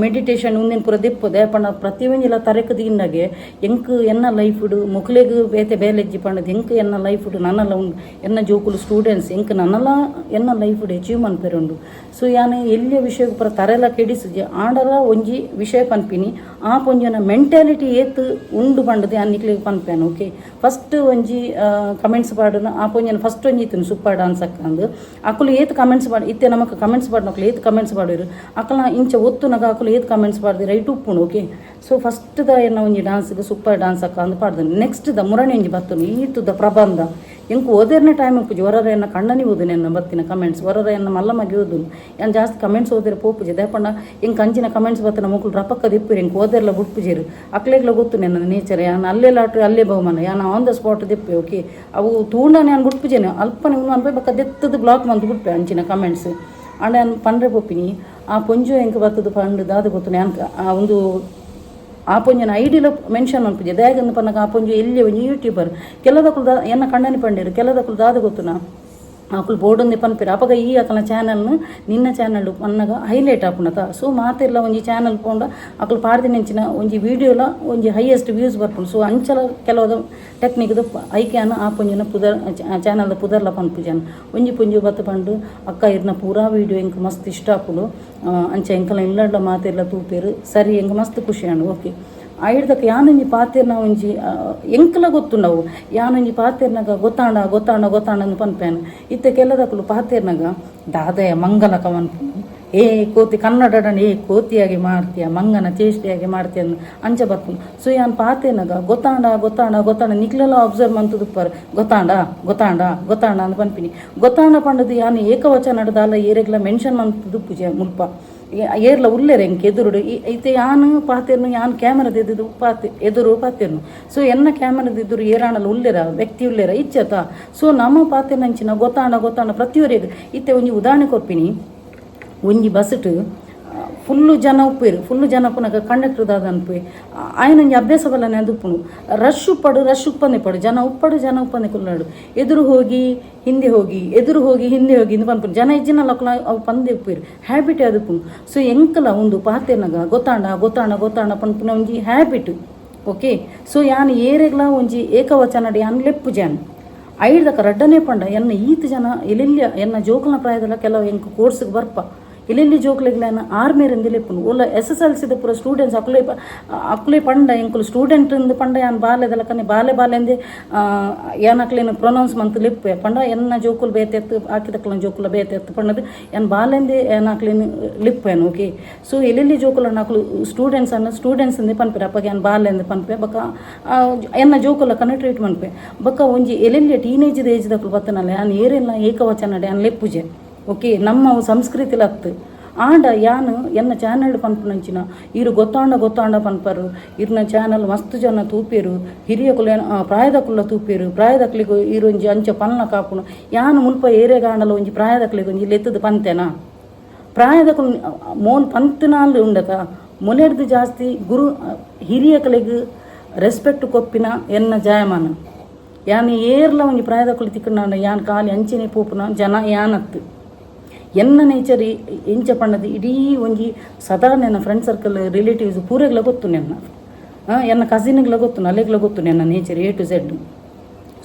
ಮೆಡಿಟೇಷನ್ ಮುಂದಿನ ಪೂರ ದಿಪ್ಪದೆ ಪಂಡ ಪ್ರತಿ ಒಂಜಿಲ ತರೆಕದಿಂದಾಗೆ ಎಂಕ್ ಎನ್ನ ಲೈಫ್ ಇಡು ಮುಕ್ಲೆಗ್ ಬೇತೆ ಬೇಲೆಜ್ಜಿ ಪಂಡದು ಎಂಕ್ ಎನ್ನ ಲೈಫ್ ಇಡು ನನ್ನಲ್ಲ ಉಂಡು ಎನ್ನ ಜೋಕುಲು ಸ್ಟೂಡೆಂಟ್ಸ್ ಎಂಕ್ ನನ್ನಲ್ಲ ಎನ್ನ ಲೈಫ್ ಇಡು ಅಚೀವ್ ಮನ್ಪೆರುಂಡು ಸೊ ಯಾನು ಎಲ್ಲಿಯ ವಿಷಯ ಪೂರ ತರೆಲ್ಲ ಕೆಡಿಸುಜೆ ಆಂಡರ ಒಂಜಿ ವಿಷಯ ಪನ್ಪಿನಿ ಆ ಪೊಂಜನ ಮೆಂಟಾಲಿಟಿ ಏತ್ ಉಂಡು ಪಂಡದೆ ಅನ್ನಿಕ್ಲಿಗೆ ಪನ್ಪೇನು ಓಕೆ ಫಸ್ಟ್ ಒಂಜಿ ಕಮೆಂಟ್ಸ್ ಪಾಡನ ಆ ಪೊಂಜನ ಫಸ್ಟ್ ಒಂಜಿ ಇತ್ತು ಸೂಪರ್ ಡಾನ್ಸ್ ಅಕ್ಕಂದು ಅಕುಲು ಏತ್ ಕಮೆಂಟ್ಸ್ ಮಾಡಿ ಇತ್ತೆ ನಮಕ್ ಕಮೆಂಟ್ಸ್ ಪಾಡ್ನಕ್ಲು ಏತ್ ಕಮೆಂಟ್ಸ್ ಪಾಡಿರು ಅಕಲ್ನ ಇಂಚ ಒತ್ತು ನಗ ಅಕುಲು ಏತ್ ಕಮೆಂಟ್ಸ್ ಪಾಡ್ದು ರೈಟ್ ಉಪ್ಪುಂಡು ಓಕೆ ಸೊ ಫಸ್ಟ್ ದ ಎನ್ನ ಒಂಜಿ ಡಾನ್ಸ್ಗೆ ಸೂಪರ್ ಡಾನ್ಸ್ ಅಕ್ಕ ಅಂದು ಪಾಡ್ದನು ನೆಕ್ಸ್ಟ್ ದ ಮುರಣಿ ಒಂಜಿ ಬತ್ತನು ಈತುದ ಪ್ರಬಂಧ ಎಂಕು ಓದಿರ್ನ ಟೈಮ್ ಉಪ್ಪುಜಿ ಹೊರರ ಎನ್ನ ಕಣ್ಣನಿ ಓದನೆ ಎನ್ನ ಬತ್ತಿನ ಕಮೆಂಟ್ಸ್ ಹೊರರ ಎನ್ನ ಮಲ್ಲಮಗೆ ಓದುನು ಏನು ಜಾಸ್ತಿ ಕಮೆಂಟ್ಸ್ ಓದಿರ ಪೋಪುಜಿ ದೇಪಣ್ಣ ಎಂಕ್ ಅಂಚಿನ ಕಮೆಂಟ್ಸ್ ಬತ್ತನ ಮಕ್ಕಳು ರಪಕ್ಕದ ಇಪ್ಪಿರು ಎಂಕು ಓದಿರ್ಲ ಬುಟ್ಪುಜಿರು ಅಕ್ಲೆಗ್ಲ ಗೊತ್ತು ನನ್ನ ನೇಚರ್ ಯಾನು ಅಲ್ಲೇ ಲಾಟ್ರಿ ಅಲ್ಲೇ ಬಹುಮಾನ ಯಾನು ಆನ್ ದ ಸ್ಪಾಟ್ ದಿಪ್ಪೆ ಓಕೆ ಅವು ತೂಂಡ ನಾನು ಬುಟ್ಪುಜೇನೆ ಅಲ್ಪ ನೀವು ಅನ್ಪೆ ಬಕ್ಕ ದೆತ್ತದು ಬ್ಲಾಕ್ ಮಂತ್ ಬಿಟ್ಪೆ ಅಂಚಿನ ಕಮೆಂಟ್ಸ್ ಅಂಡ್ ನಾನು ಪಂಡ್ರೆ ಪೊಪ್ಪಿನಿ ಆ ಪೊಂಜು ಎಂಕ್ ಬತ್ತದು ಪಂಡು ದಾದ ಗೊತ್ತು ನಾನು ಒಂದು ಆ ಪೊಂಜನ ಐಡಿలో ಮೆನ್ಷನ್ ಮನ್ಪುಜೆ ದಾಯಗಂದು ಪನ್ನಗ ಆ ಪೊಂಜು ಎಲ್ಲಿ ಒಂಜಿ ಯೂಟ್ಯೂಬರ್ ಕೆಲದಕ್ಕಲು ಎನ್ನ ಕಣ್ಣನಿ ಪಂಡೇರು ಕೆಲದಕ್ಕಲು ದಾದ ಗೊತ್ತುನಾ ಅಕುಲು ಬೋರ್ಡೊಂದು ಪನ್ಪಿರು ಅಪಗ ಈ ಅಕಲ್ನ ಚಾನಲ್ನು ನಿನ್ನ ಚಾನಲ್ ಪನ್ನಗ ಹೈಲೈಟ್ ಆಪುಣತ ಸೊ ಮಾತೆಲ್ಲ ಒಂಜಿ ಚಾನಲ್ ಪೋಂಡ ಅಕುಲು ಪಾಡ್ದಿನೆಂಚಿನ ಒಂಜಿ ವಿಡಿಯೋಲ ಒಂಜಿ ಹೈಯೆಸ್ಟ್ ವ್ಯೂಸ್ ಬರ್ಪುಂಡು ಸೊ ಅಂಚಲ ಕೆಲವದ ಟೆಕ್ನಿಕ್ದು ಐಕ್ಯಾನ ಆ ಪೊಂಜಿನ ಚಾನಲ್ದ ಪುದರ್ಲ ಪನ್ಪುಜಾನ ಒಂಜಿ ಪುಂಜು ಬತ್ತು ಪಂಡು ಅಕ್ಕ ಇರ್ನ ಪೂರಾ ವೀಡಿಯೋ ಎಂಕ್ ಮಸ್ತ್ ಇಷ್ಟ ಆಪುಂಡು ಅಂಚ ಎಂಕಲ ಇಲ್ಲಡ್ಲ ಮಾತೆಲ್ಲ ತೂಪೇರು ಸರಿ ಎಂಕ್ ಮಸ್ತ್ ಖುಷಿ ಆಂಡು ಓಕೆ ಐಡ್ದಕ್ಕೆ ಯಾನೊಂಜಿ ಪಾತೆರ್ನ ಒಂಜಿ ಎಂಕಲ ಗೊತ್ತುಂಡವು ಯಾನೊಂಜಿ ಪಾತೆರ್ನಾಗ ಗೊತ್ತಾಂಡ ಅಂದು ಪನ್ಪೇನು ಇತ್ತೆ ಕೆಲದಕ್ಕಲು ಪಾತೆರ್ನಾಗ ದಾದಯ ಮಂಗಲಕ ಮನ್ಪುನು ಏ ಕೋತಿ ಕನ್ನಡಡನ ಕೋತಿಯಾಗಿ ಮಾಡ್ತೀಯ ಮಂಗನ ಚೇಷ್ಟೆಯಾಗಿ ಮಾಡ್ತೀಯ ಅಂದು ಅಂಚ ಬರ್ಪುನು ಸೊ ಯಾನ್ ಪಾತೆರ್ನಾಗ ಗೊತ್ತಾಂಡ ನಿಕ್ಲೆಲ್ಲ ಅಬ್ಸರ್ವ್ ಮಂತುದುಪ್ಪರ್ ಗೊತ್ತಾಂಡ ಅಂದು ಪನ್ಪಿನಿ ಗೊತ್ತಾಂಡ ಪಂಡದು ಯಾನು ಏಕವಚನ ನಡ್ದಾಲ ಏರೆಗ್ಲ ಮೆನ್ಷನ್ ಮಂತುದು ಪೂಜೆ ಮುಲ್ಪ ಏರ್ಲ ಉಲ್ಲೆರೆ ಎಂಕ್ ಎದುರುಡು ಐತೆ ಯಾನು ಪಾತೆರ್ನು ಯಾನು ಕ್ಯಾಮರಾದ ಎದುರು ಎದುರು ಪಾತೆರ್ನು ಸೊ ಎನ್ನ ಕ್ಯಾಮರಾದ ಏರಾಣಲ್ಲ ಉಲ್ಲೆರ ವ್ಯಕ್ತಿ ಉಲ್ಲೆರ ಇಚ್ಚತ ಸೊ ನಮ್ಮ ಪಾತೆರ್ನಂಚಿನ ಗೊತ್ತಾಂಡ ಪ್ರತಿಯೊರೆಗೆ ಇತ್ತೆ ಒಂಜಿ ಉದಾಹರಣೆ ಕೊರ್ಪಿನಿ ಒಂಜಿ ಬಸ್ಟ್ ಫುಲ್ಲು ಜನ ಉಪ್ಪುನಗ ಕಂಡಕ್ಟರ್ ದಾದ ಅನ್ಪೆ ಆಯ್ನೊಂಜಿ ಅಭ್ಯಾಸ ಬಲ್ಲನೆ ಅದು ಉಪ್ಪುನು ರಶ್ ಉಪ್ಪಂದೆ ಪಡು ಜನ ಉಪ್ಪಂದೆ ಕುಲ್ಲಾಡು ಎದುರು ಹೋಗಿ ಹಿಂದೆ ಹೋಗಿ ಇಂದು ಪನ್ಪುನು ಜನ ಇಜ್ಜಿನಲ್ಲ ಅವು ಪಂದೆ ಉಪ್ಪಿರು ಹ್ಯಾಬಿಟ್ ಅದು ಉಪ್ಪುನು ಸೊ ಎಂಕಲ ಒಂದು ಪಾತೆರ್ನಾಗ ಗೊತ್ತಾಂಡ ಪನ್ಪುನ ಒಂಜಿ ಹ್ಯಾಬಿಟ್ ಓಕೆ ಸೊ ಯಾನು ಏರೆಗ್ಲ ಒಂಜಿ ಏಕವಚನಡಿ ಯಾನು ಲೆಪ್ಪು ಜಾನ್ ಐಡ್ದಕ್ಕ ರಡ್ಡನೇ ಪಂಡ ಎನ್ನ ಈತ ಜನ ಎಲ್ಲೆಲ್ಲಿ ಎನ್ನ ಜೋಕಲ್ನ ಪ್ರಾಯದಲ್ಲ ಕೆಲವು ಎಂಕ ಕೋರ್ಸ್ಗೆ ಬರ್ಪ ಎಲ್ಲೆಲ್ಲಿ ಜೋಕ್ಲೆಗ್ಲೇನ ಆರ್ಮೇರಿಂದ ಲೆಪ್ಪುನು ಒಲ್ಲ SSLCದ ಪೂರ ಸ್ಟೂಡೆಂಟ್ಸ್ ಅಕ್ಲೆ ಪಂಡ ಎಂಕುಲು ಸ್ಟೂಡೆಂಟ್ ಪಂಡ ಯಾನ್ ಬಾಲೆದಲ್ಲ ಕನೆ ಬಾಲೆ ಎಂದೆ ಯಾನ್ ಅಕ್ಲೇನು ಪ್ರೊನೌನ್ಸ್ ಮಂತ್ ಲೆಪ್ಪೆ ಪಂಡ ಎನ್ನ ಜೋಕುಲು ಬೇತೆತ್ತು ಹಾಕಿದಕ್ಲ ಜೋಕುಲ ಬೇತೆತ್ತು ಪಂಡದು ಯಾನ್ ಬಾಲೆಂದೆ ಯಾನ್ ಅಕ್ಲೇನು ಲಿಪ್ಪೇನು ಓಕೆ ಸೊ ಎಲ್ಲೆಲ್ಲಿ ಜೋಕುಲ ನಾಕುಲು ಸ್ಟೂಡೆಂಟ್ಸ್ ಇಂದೆ ಪನ್ಪೆ ಅಪ್ಪಗೆ ಯಾನ್ ಬಾಲೆಂದೆ ಪನ್ಪೆ ಬಕ್ಕ ಎನ್ನ ಜೋಕುಲ ಕನೆ ಟ್ರೀಟ್ ಮನ್ಪೆ ಬಕ್ಕ ಒಂಜಿ ಎಲ್ಲೆಲ್ಲಿ ಟೀನೇಜ್ ಏಜ್ದಕ್ಲು ಬತ್ತನಲ್ಲ ಯಾನ್ ಏರೆಲ್ಲ ಏಕವಚನ ಯಾನ್ ಲೆಪ್ಪುಜೆ ಓಕೆ ನಮ್ಮ ಸಂಸ್ಕೃತಿಲ ಹತ್ತು ಆಂಡ ಯಾನು ಎನ್ನ ಚಾನಲ್ ಪನ್ಪುನಂಚಿನ ಇರು ಗೊತ್ತಾಂಡ ಪನ್ಪರು ಇರ್ನ ಚಾನಲ್ ಮಸ್ತ್ ಜನ ತೂಪೇರು ಹಿರಿಯ ಕುಲ ಪ್ರಾಯದಕುಲ್ಲ ತೂಪೇರು ಪ್ರಾಯದಕ್ಲಿಗೂ ಇರೊಂಜಿ ಅಂಚ ಪನ್ನ ಕಾಪುನು ಯಾನು ಮುಲ್ಪ ಏರೆಗಾಂಡಲ ಒಂಜಿ ಪ್ರಾಯದಕ್ಲಿಗೆ ಒಂಜಿ ಲೆತ್ತದ ಪಂತೆನಾ ಪ್ರಾಯದಕು ಮೋನ್ ಪಂತನಾಲ್ ಉಂಡತ ಮೊಲೆಡ್ದು ಜಾಸ್ತಿ ಗುರು ಹಿರಿಯ ಕಲೆಗೆ ರೆಸ್ಪೆಕ್ಟ್ ಕೊಪ್ಪಿನ ಎನ್ನ ಜಾಯಮಾನ ಯಾನು ಏರ್ಲ ಒಂಜಿ ಪ್ರಾಯದಕುಲು ತಿಕ್ಕಂಡ ಯಾನ್ ಕಾಲಿ ಅಂಚನೆ ಪೋಪುನ ಜನ ಯಾನತ್ತು ಎನ್ನ ನೇಚರ್ ಎಂಚ ಪಂಡದು ಇಡೀ ಒಂಜಿ ಸದಾ ನನ್ನ ಫ್ರೆಂಡ್ ಸರ್ಕಲ್ ರಿಲೇಟಿವ್ಸ್ ಪೂರೆಗ್ಲ ಗೊತ್ತು ಎನ್ನ ಕಸಿನ್ಗ್ಲ ಗೊತ್ತು ಅಲೆಗ್ಲ ಗೊತ್ತು ನನ್ನ nature A to Z.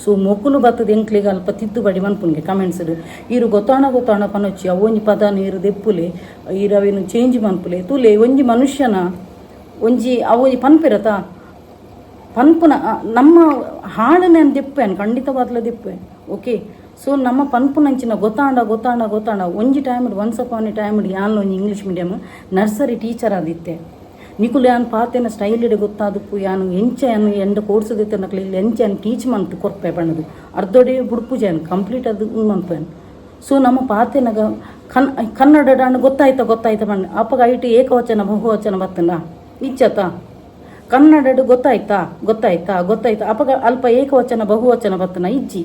So ಮೊಕ್ಕಲು ಬತ್ತದ ಎಂಕ್ಲಿಗೆ ಅಲ್ಪ ತಿದ್ದುಬಡಿ ಮನ್ಪುನ್ಗೆ ಕಮೆಂಟ್ಸ್ ಇರು ಗೊತ್ತಾಣ ಪನೊಚ್ಚಿ ಅವೊಂಜಿ ಪದ ನೀರು ದೆಪ್ಪುಲೆ ಇರು ಅವೇನು ಚೇಂಜ್ ಮನ್ಪುಲೆ ತುಲೆ ಒಂಜಿ ಮನುಷ್ಯನ ಒಂಜಿ ಅವೊಂಜಿ ಪನ್ಪಿರತ ಪನ್ಪುನ ನಮ್ಮ ಹಾಡನೆ ದೆಪ್ಪೇನು ಖಂಡಿತವಾದ್ಲ ದೆಪ್ಪೆ ಓಕೆ ಸೊ ನಮ್ಮ ಪನ್ಪುನಂಚಿನ ಗೊತ್ತಾಂಡ ಒಂಜಿ time once upon A time ಯಾನ್ ಒಂಜಿ ಇಂಗ್ಲೀಷ್ ಮೀಡಿಯಮ್ ನರ್ಸರಿ ಟೀಚರ್ ಆದಿತ್ತೆ ನಿಕುಲು ಯಾನ್ ಪಾತೆನ ಸ್ಟೈಲ್ ಇಡೆ ಗೊತ್ತಾದಪ್ಪು ಯಾನು ಎಂಚ ಯಾನು ಎಂಡ ಕೋರ್ಸದಿತ್ತೆ ನಕ್ಲಿ ಎಂಚ ಯಾನು ಟೀಚ್ ಮಂತು ಕೊರ್ಪೆ ಬಣ್ಣದು ಅರ್ಧೊಡೆ ಬುಡ್ಪುಜಾನು ಕಂಪ್ಲೀಟ್ ಅದು ಮನ್ಪೇನು ಸೊ ನಮ್ಮ ಪಾತೆನಗ ಕನ್ನಡ ಡಾಂಡ್ ಗೊತ್ತಾಯ್ತಾ ಬಣ್ಣ ಅಪ್ಪಗ ಐಟು ಏಕವಚನ ಬಹುವಚನ ಬತ್ತನ ಇಚ್ಚತ ಕನ್ನಡ ಗೊತ್ತಾಯ್ತಾ ಅಪ್ಪಗ ಅಲ್ಪ ಏಕವಚನ ಬಹುವಚನ ಬತ್ತನ ಇಜ್ಜಿ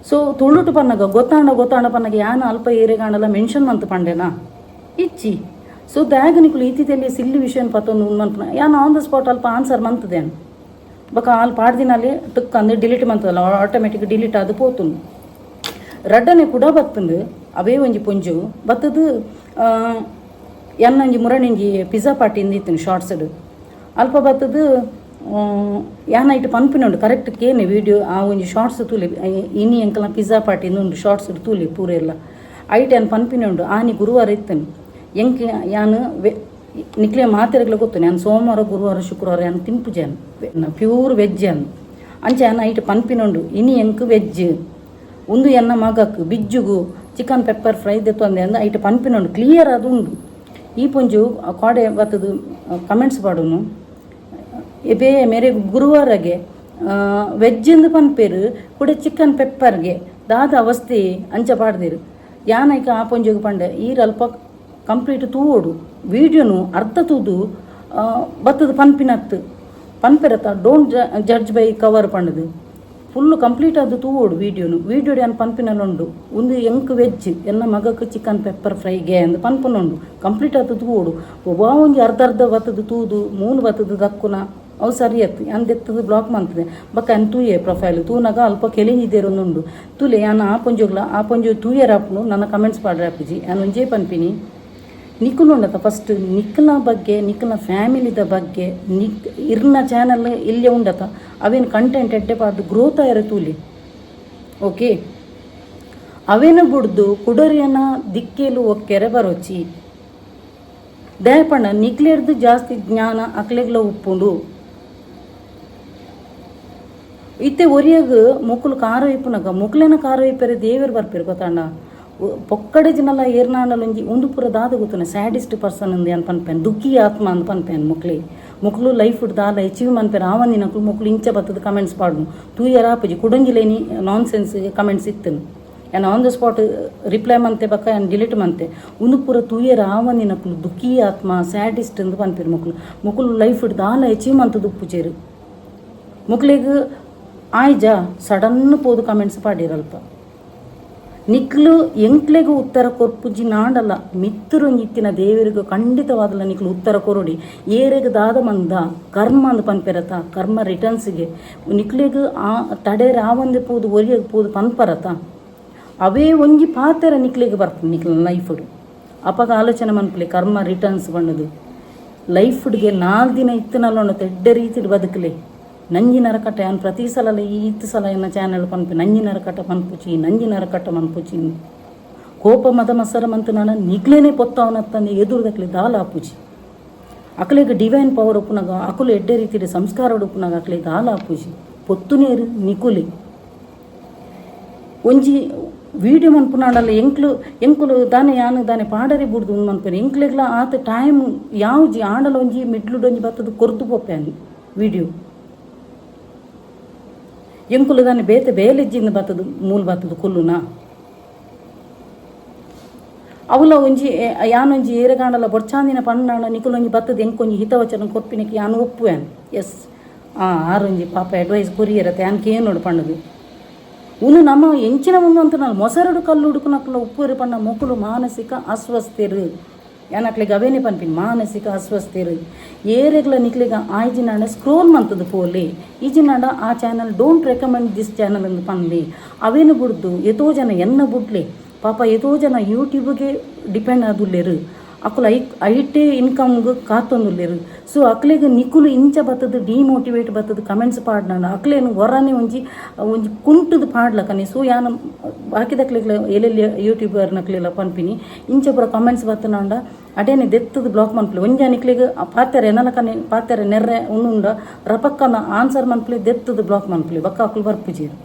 ಸೊ ತುಳುಟು ಪನ್ನಗ ಗೊತ್ತಾಂಡ ಪನ್ನಗ ಯಾನು ಅಲ್ಪ ಏರೆಗಾಂಡಲ ಮೆನ್ಷನ್ ಮಂತ್ ಪಂಡೆನಾ ಇಚ್ಚಿ ಸೊ ದ್ಯಾಗ ನಿಕುಲು ಈತಿದಲ್ಲಿ ಸಿಲ್ಲಿ ವಿಷಯನ ಪತ್ತೊಂದು ಮನ್ಪನ ಯಾನು ಆನ್ ದ ಸ್ಪಾಟ್ ಅಲ್ಪ ಆನ್ಸರ್ ಮಂತದೇನು ಬಕ ಅಲ್ಲಿ ಪಾಡ್ದಿನಲ್ಲಿ ಟುಕ್ ಅಂದ್ರೆ ಡಿಲೀಟ್ ಮಂತದಲ್ಲ ಆಟೋಮೆಟಿಕ್ ಡಿಲೀಟ್ ಆದು ಪೋತುಂಡು ರಡ್ಡನೆ ಕೂಡ ಬತ್ತಂದು ಅವೇ ಒಂಜಿ ಪೊಂಜು ಬತ್ತದು ಎನ್ನ ಒಂಜಿ ಮುರಣಿ ಪಿಜ್ಜಾ ಪಾರ್ಟಿ ಇಂದಿತ್ತು ಶಾರ್ಟ್ಸ್ಡ್ ಅಲ್ಪ ಬತ್ತದು ಯಾನ ಇಟ್ಟು ಪನ್ಪಿನುಂಡು ಕರೆಕ್ಟ್ ಕೇನೆ ವೀಡಿಯೋ ಆ ಒಂಜಿ ಶಾರ್ಟ್ಸ್ ತೂಲಿ ಇನಿ ಎಂಕಲ್ನ ಪಿಜ್ಜಾ ಪಾರ್ಟಿ ಉಂಡು ಶಾರ್ಟ್ಸ್ ತೂಲಿ ಪೂರ ಎಲ್ಲ ಐಟ್ ಯಾನು ಪನ್ಪಿನುಂಡು ಆನಿ ಗುರುವಾರ ಇತ್ತನು ಎಂಕೆ ಯಾನು ನಿಕ್ಲೆ ಮಾತೆರೆಗ್ಲ ಗೊತ್ತು ನಾನು ಸೋಮವಾರ ಗುರುವಾರ ಶುಕ್ರವಾರ ಯಾನು ತಿಂಪುಜಾನು ಪ್ಯೂರ್ ವೆಜ್ ಅನ್ನು ಅಂಚೆ ಯಾನು ಐಟ್ ಪನ್ಪಿನುಂಡು ಇನಿ ಎಂಕ್ ವೆಜ್ ಒಂದು ಎನ್ನ ಮಗಕ್ಕೆ ಬಿಜ್ಜುಗು ಚಿಕನ್ ಪೆಪ್ಪರ್ ಫ್ರೈ ದೆತ್ತೊಂದೆ ಅಂದ ಐಟ್ ಪನ್ಪಿನುಂಡು ಕ್ಲಿಯರ್ ಅದು ಉಂಡು ಈ ಪೊಂಜು ಕಾಡೆ ಬತ್ತದು ಕಮೆಂಟ್ಸ್ ಪಾಡುನು ಎಬೇ ಮೇರೆ ಗುರುವಾರಗೆ ವೆಜ್ಜಿಂದು ಪನ್ಪೇರು ಕೂಡ ಚಿಕನ್ ಪೆಪ್ಪರ್ಗೆ ದಾದ ಅವಸ್ಥೆ ಅಂಚ ಪಾಡ್ದಿರು ಯಾನೈಕ ಆ ಪೊಂಜೋಗು ಪಂಡೆ ಈರಲ್ಪ ಕಂಪ್ಲೀಟ್ ತೂವೋಡು ವೀಡಿಯೋನು ಅರ್ಧ ತೂದು ಬತ್ತದ ಪನ್ಪಿನತ್ತು ಪನ್ಪೆರತ ಡೋಂಟ್ ಜಡ್ಜ್ ಬೈ ಕವರ್ ಪಂಡದು ಫುಲ್ಲು ಕಂಪ್ಲೀಟ್ ಅದು ತೂವೋಡು ವೀಡಿಯೋ ಯಾನು ಪನ್ಪಿನಲ್ಲುಂಡು ಒಂದು ಎಂಕ್ ವೆಜ್ ಎನ್ನ ಮಗಕ್ಕೆ ಚಿಕನ್ ಪೆಪ್ಪರ್ ಫ್ರೈಗೆ ಅಂದು ಪನ್ಪುನುಂಡು ಕಂಪ್ಲೀಟ್ ಅದು ತೂವೋಡು ಒಬ್ಬ ಒಂಜಿ ಅರ್ಧ ಬತ್ತದು ತೂದು ಮೂಲು ಬತ್ತದು ದಕ್ಕುನ ಅವು ಸರಿ ಎತ್ತು ಅಂದೆತ್ತದು ಬ್ಲಾಕ್ ಮಾಡ್ತದೆ ಬಕ್ಕ ಅನ್ ತೂಯೆ ಪ್ರೊಫೈಲ್ ತೂನಾಗ ಅಲ್ಪ ಕೆಲಿ ಇದೇರೊಂದುಂಡು ತೂಲೆ ಯಾನು ಆ ಪೊಂಜು ತೂಯರಾಪ್ನು ನನ್ನ ಕಮೆಂಟ್ಸ್ ಪಾಡ್ರಾಪಿಜಿ ನಾನು ಒಂಜೇ ಪನ್ಪಿನಿ ನಿಖುಲ್ ಉಂಡತ ಫಸ್ಟ್ ನಿಖಲ್ನ ಬಗ್ಗೆ ನಿಖಲ್ನ ಫ್ಯಾಮಿಲಿದ ಬಗ್ಗೆ ಇರ್ನ ಚಾನಲ್ ಇಲ್ಲೇ ಉಂಡತ ಅವೇನು ಕಂಟೆಂಟ್ ಎಡ್ಡೆ ಪಾಡ್ದು ಗ್ರೋತ್ ಆಯರ ತೂಲಿ ಓಕೆ ಅವೇನು ಬಿಡ್ದು ಕುಡರಿಯನ ದಿಕ್ಕೇಲು ಒಕ್ಕೆರೆ ಬರೋಚಿ ದಯಪಣ್ಣ ನಿಕ್ಲೇರ್ದು ಜಾಸ್ತಿ ಜ್ಞಾನ ಅಕ್ಲೆಗ್ಲ ಉಪ್ಪುಂಡು ಇತ್ತೆ ಒರಿಯಾಗ ಮೊಕ್ಕಲು ಕಾರು ಇಪ್ಪುನಾಗ ಮೊಕ್ಲೇನ ಕಾರು ಇಪ್ಪರೆ ದೇವರು ಬರ್ಪೇರು ಗೊತ್ತಾಂಡ ಪೊಕ್ಕಡೆ ಜನಲ್ಲ ಏರ್ನಾಂಡಲೊಂಜಿ ಉಂದು ಪೂರ ದಾದ ಗೊತ್ತುನ ಸ್ಯಾಡಿಸ್ಟ್ ಪರ್ಸನ್ ಅಂದು ಏನು ಪನ್ಪೇನು ದುಃಖಿ ಆತ್ಮ ಅಂದು ಪನ್ಪೇನು ಮೊಕ್ಲು ಲೈಫ್ ದಾಲ ಅಚೀವ್ ಮನ್ಪೇರು ಆವಂದಿನಕ್ಲು ಮೊಕ್ಲು ಇಂಚ ಬತ್ತದ ಕಮೆಂಟ್ಸ್ ಪಾಡ್ನು ತೂಯರಾಪಜಿ ಕುಡಂಗಿಲೇನಿ ನಾನ್ ಸೆನ್ಸ್ ಕಮೆಂಟ್ಸ್ ಇತ್ತನು ಏನು ಆನ್ ದ ಸ್ಪಾಟ್ ರಿಪ್ಲೈ ಮಂತೆ ಬಕ್ಕ ಏನು ಡಿಲೀಟ್ ಮಂತೆ ಉಂದು ಪೂರ ತೂಯರ ಆವಂದಿನಕ್ಲು ದುಃಖಿ ಆತ್ಮ ಸ್ಯಾಡಿಸ್ಟ್ ಅಂದು ಪನ್ಪೇರು ಮೊಕ್ಲು ಲೈಫ್ ದಾಲ ಅಚೀವ್ ಮಂತದ ಉಪ್ಪುಚೇರು ಮೊಕ್ಲಿಗೆ ಆಯ್ಜಾ ಸಡನ್ ಪೋದು ಕಮೆಂಟ್ಸ್ ಪಾಡಿರಲ್ಪ ನಿಕ್ಲು ಎಂಕ್ಲೆಗೂ ಉತ್ತರ ಕೊರ್ಪುಜಿ ನಾಡಲ್ಲ ಮಿತ್ತುರೊಂಜಿತ್ತಿನ ದೇವರಿಗೂ ಖಂಡಿತವಾದಲ್ಲ ನಿಕ್ಲು ಉತ್ತರ ಕೊರೊಡಿ ಏರೆಗೆ ದಾದ ಮಂದ ಕರ್ಮ ಅಂದು ಪನ್ಪೆರತ ಕರ್ಮ ರಿಟರ್ನ್ಸ್ಗೆ ನಿಕ್ಲಿಗೂ ಆ ತಡೆ ರಾವಂದೆ ಪೋದು ಒರಿಯಗೆ ಪೋದು ಪನ್ಪರತ ಅವೇ ಒಂಜಿ ಪಾತೆರ ನಿಕ್ಲಿಗೆ ಬರ್ತದೆ ನಿಕ್ಲ ಲೈಫುಡು ಅಪಗ ಆಲೋಚನೆ ಮನ್ಪಲೆ ಕರ್ಮ ರಿಟರ್ನ್ಸ್ ಬಣ್ಣದು ಲೈಫ್ಡ್ಗೆ 4 ದಿನ ಇತ್ತನಲ್ಲ ತೆಡ್ಡ ರೀತಿಡ್ ಬದುಕಲೆ ನಂಜಿ ನರಕಟ್ಟ ಯಾನು ಪ್ರತಿ ಸಲ ಈತ್ ಸಲ ಎನ್ನ ಚಾನಲ್ ಪನ್ಪಿ ನಂಜಿ ನರಕಟ್ಟ ಮನ್ಪುಚಿ ಕೋಪ ಮದ ಮಸರ ಮಂತು ನಾನು ನಿಗ್ಲೇನೆ ಪೊತ್ತವನತ್ತಂದು ಎದುರುದಕ್ಲಿ ದಾಲ ಆಪುಜಿ ಅಕಲಿಗೆ ಡಿವೈನ್ ಪವರ್ ಉಪ್ಪುನಾಗ ಅಕುಲು ಎಡ್ಡೆ ರೀತಿಯ ಸಂಸ್ಕಾರ ಉಪ್ಪುನಾಗ ಅಕಲಿ ದಾಲ ಆಪುಜಿ ಪೊತ್ತುನೇರು ನಿಕುಲಿ ಒಂಜಿ ವೀಡಿಯೋ ಮನ್ಪುನಾಡಲ್ಲ ಎಂಕುಲು ದಾನೆ ಪಾಡರಿ ಬುಡ್ದು ಮನ್ಪೇನೆ ಎಂಕ್ಲೆಗ್ಲ ಆತ ಟೈಮ್ ಯಾವ್ಜಿ ಆಂಡಲ ಒಂಜಿ ಮಿಡ್ಲುಡೊಂಜಿ ಬತ್ತದು ಕೊರ್ದು ಪೋಪ್ಯಾನಿ ವೀಡಿಯೋ ಎಂಕುಲು ದಾನೆ ಬೇಲೆಜ್ಜಿಂದ ಬತ್ತದು ಮೂಲ ಬತ್ತದು ಕುಲ್ಲುನಾ ಅವಲ ಒಂಜಿ ಯಾನೊಂಜಿ ಏರೆಗಾಂಡಲ ಬೊಡ್ಚಾಂದಿನ ಪಣ್ಣಾಣ ನಿಕುಲೊಂಜಿ ಬತ್ತದ ಎಂಕೊಂಜಿ ಹಿತವಚನ ಕೊರ್ಪಿನಕ್ಕೆ ಯಾನು ಒಪ್ಪುವ್ಯಾನ್ ಎಸ್ ಆರೊಂಜಿ ಪಾಪ ಅಡ್ವೈಸ್ ಕೊರಿಯರತ್ತೆ ಯಾನ್ಕೆ ಏನೋಡು ಪಣ್ಣದು ಉನು ನಮ್ಮ ಎಂಚಿನ ಮುಂದೆ ಅಂತ ನಾನು ಮೊಸರಡು ಕಲ್ಲು ಹುಡುಕುನಕ್ಕಲ ಉಪ್ಪುರು ಪಣ್ಣ ಮೊಕ್ಕಲು ಮಾನಸಿಕ ಅಸ್ವಸ್ಥರು ಏನಕ್ಲಿಗೆ ಅವೇನೇ ಪನ್ಪಿನ್ ಮಾನಸಿಕ ಅಸ್ವಸ್ಥರು ಏರೆಗ್ಲ ನಿಕ್ಲಿಗ ಆಯ್ಜಿನಾಡ ಸ್ಕ್ರೋಲ್ ಮಂತದ್ದು ಪೋಲಿ ಈಜಿನಾಡ ಆ channel don't recommend this channel ಎಂದು ಪನ್ಲಿ ಅವೇನು ಬಿಡ್ದು ಎತೋ ಜನ ಎನ್ನ ಬುಡ್ಲಿ ಪಾಪ ಎತೋ ಜನ ಯೂಟ್ಯೂಬ್ಗೆ ಡಿಪೆಂಡ್ ಆದುಲ್ಲೇರು ಅಕುಲು ಐಟೇ ಇನ್ಕಮ್ಗೆ ಕಾತೊಂದುಲ್ಲೇರು ಸೊ ಅಕ್ಲೆಗೆ ನಿಕುಲು ಇಂಚ ಬತ್ತದು ಡಿಮೋಟಿವೇಟ್ ಬತ್ತದು ಕಮೆಂಟ್ಸ್ ಪಾಡ್ನಾಡ ಅಕ್ಲೇನು ಹೊರನೆ ಒಂಜಿ ಕುಂಟುದು ಪಾಡ್ಲಕನೆ ಸೊ ಯಾನು ಬಾಕಿದಕ್ಲೆಗ್ಲ ಎಲ್ಲೆಲ್ಲಿ ಯೂಟ್ಯೂಬರ್ನಕ್ಲೆಲ್ಲ ಪನ್ಪಿನಿ ಇಂಚ ಪೂರ ಕಮೆಂಟ್ಸ್ ಬತ್ತನಾಂಡ ಅಡೇನೆ ದೆತ್ತದು ಬ್ಲಾಕ್ ಮನ್ಪ್ಲಿ ಒಂಜಾ ನಿಕ್ಲಿಗೆ ಪಾತ್ರೆ ಎನಲಕನೆ ಪಾತ್ರೆ ನೆರ್ರೆ ಉಣ್ಣುಂಡ ರಪಕ್ಕನ ಆನ್ಸರ್ ಮನ್ಪ್ಲಿ ದೆತ್ತದು ಬ್ಲಾಕ್ ಮನ್ಪ್ಲಿ ಬಕ್ಕ ಅಕ್ಲು ಬರ್ಪುಜೀರು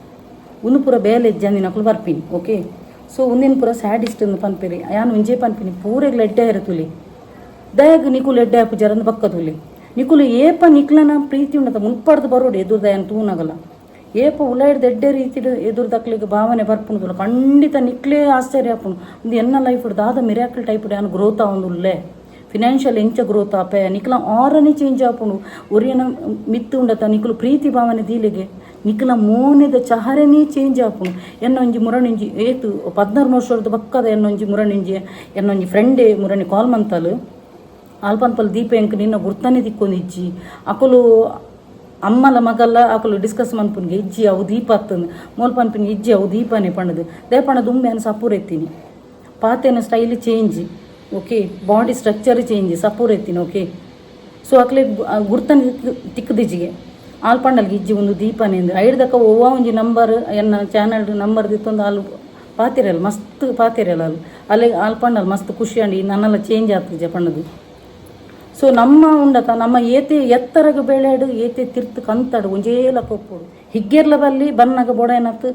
ಉನ್ನು ಪೂರ ಬೇಲೆ ಜಂದಿನ ಅಕ್ಲು ಬರ್ಪಿನಿ ಓಕೆ ಸೊ ಒಂದಿನ ಪೂರ ಸ್ಯಾಡಿಸ್ಟ್ ಎಂದು ಪನ್ಪೇರಿ ಯಾನು ಒಂಜೇ ಪನ್ಪಿನಿ ಪೂರೆಗ್ಲ ಎಡ್ಡೆ ಇರತುಲಿ ದಯಗ್ ನಿಕುಲು ಎಡ್ಡೆ ಹಾಪುಜಾರಂದು ಬಕ್ಕದುಲಿ ನಿಕುಲು ಏಪ ನಿಕ್ಲನ ಪ್ರೀತಿ ಉಂಡತ ಮುನ್ಪಡ್ದು ಬರೋಡು ಎದುರು ದಯನ್ ತೂನಾಗಲ್ಲ ಏಪ ಉಲಾಯ್ದು ಎಡ್ಡೆ ರೀತಿ ಎದುರು ದಕ್ಲಿಗೆ ಭಾವನೆ ಬರ್ಪುನುದಿಲ್ಲ ಖಂಡಿತ ನಿಕ್ಲೇ ಆಶ್ಚರ್ಯ ಹಾಪುನು ಒಂದು ಎನ್ನ ಲೈಫ್ ದಾದ ಮಿರಾಕಲ್ ಟೈಪ್ ಯಾನು ಗ್ರೋತ್ ಆವೊಂದುಲ್ಲೆ ಫಿನಾನ್ಷಿಯಲ್ ಎಂಚ ಗ್ರೋತ್ ಆಪೆ ನಿಕ್ಲ ಆರನೇ ಚೇಂಜ್ ಆಪುನು ಒರಿಯನ ಮಿತ್ತು ಉಂಡತ ನಿಕುಲು ಪ್ರೀತಿ ಭಾವನೆ ದೀಲಿಗೆ ನಿಕ್ಲ ಮೋನೆದ ಚಹರೆನೇ ಚೇಂಜ್ ಆಪುನು ಎನ್ನೊಂಜಿ ಮುರಣೆಂಜಿ ಏತು 16 ವರ್ಷದ ಬಕ್ಕದ ಎನ್ನೊಂಜಿ ಮುರಣೆಂಜಿ ಎನ್ನೊಂಜಿ ಫ್ರೆಂಡೇ ಮುರಣಿ ಕಾಲ್ ಮಂತಲು ಆಲ್ಪನ್ಪಲ್ ದೀಪ ಎಂಕ್ ನಿನ್ನ ಗುರ್ತನೇ ತಿಕ್ಕೊಂದಿಜ್ಜಿ ಅಕುಲು ಅಮ್ಮಲ ಮಗಲ್ಲ ಅಕುಲು ಡಿಸ್ಕಸ್ ಮನ್ಪುನ್ಗೆ ಇಜ್ಜಿ ಅವು ದೀಪ ಹತ್ತಂದು ಮೋಲ್ ಪನ್ಪಿನ್ಗೆ ಇಜ್ಜಿ ಅವು ದೀಪನೇ ಪಣ್ಣದು ದೇಪಣ್ಣದು ಉಂಬೆಯನ್ನು ಸಪೂರ್ ಎತ್ತೀನಿ ಪಾತೇನ style change okay body structure change ಸಪೂರ್ ಎತ್ತೀನಿ ಓಕೆ ಸೊ ಅಕ್ಲೆ ಗುರ್ತನೇ ತಿಕ್ಕದಿಜ್ಜಿಗೆ ಆಲ್ಪಂಡಲ್ಗೆ ಇಜ್ಜಿ ಒಂದು ದೀಪನೇ ಅಂದ್ರೆ ಐಡ್ದಕ್ಕ ಓವ ಒಂಜಿ ನಂಬರ್ ಎನ್ನ ಚಾನಲ್ ನಂಬರ್ ದಿತ್ತೊಂದು ಅಲ್ಲಿ ಪಾತಿರಲ್ಲ ಮಸ್ತ್ ಪಾತಿರಲ್ಲ ಅಲ್ಲಿ ಆಲ್ಪಂಡಲ್ ಮಸ್ತ್ ಖುಷಿ ಅಂಡಿ ನನ್ನೆಲ್ಲ ಚೇಂಜ್ ಆಗ್ತದೆ ಪಣ್ಣದು ಸೊ ನಮ್ಮ ಉಂಡತ ನಮ್ಮ ಏತೆ ಎತ್ತರಗ ಬೆಳೆಡು ಏತೆ ತಿರ್ತು ಕಂತಡು ಒಂಜೇಲ ಕೊಪ್ಪುಡು ಹಿಗ್ಗೆರ್ಲ ಬಲ್ಲಿ ಬನ್ನಾಗ ಬೊಡ ಏನತ್ತು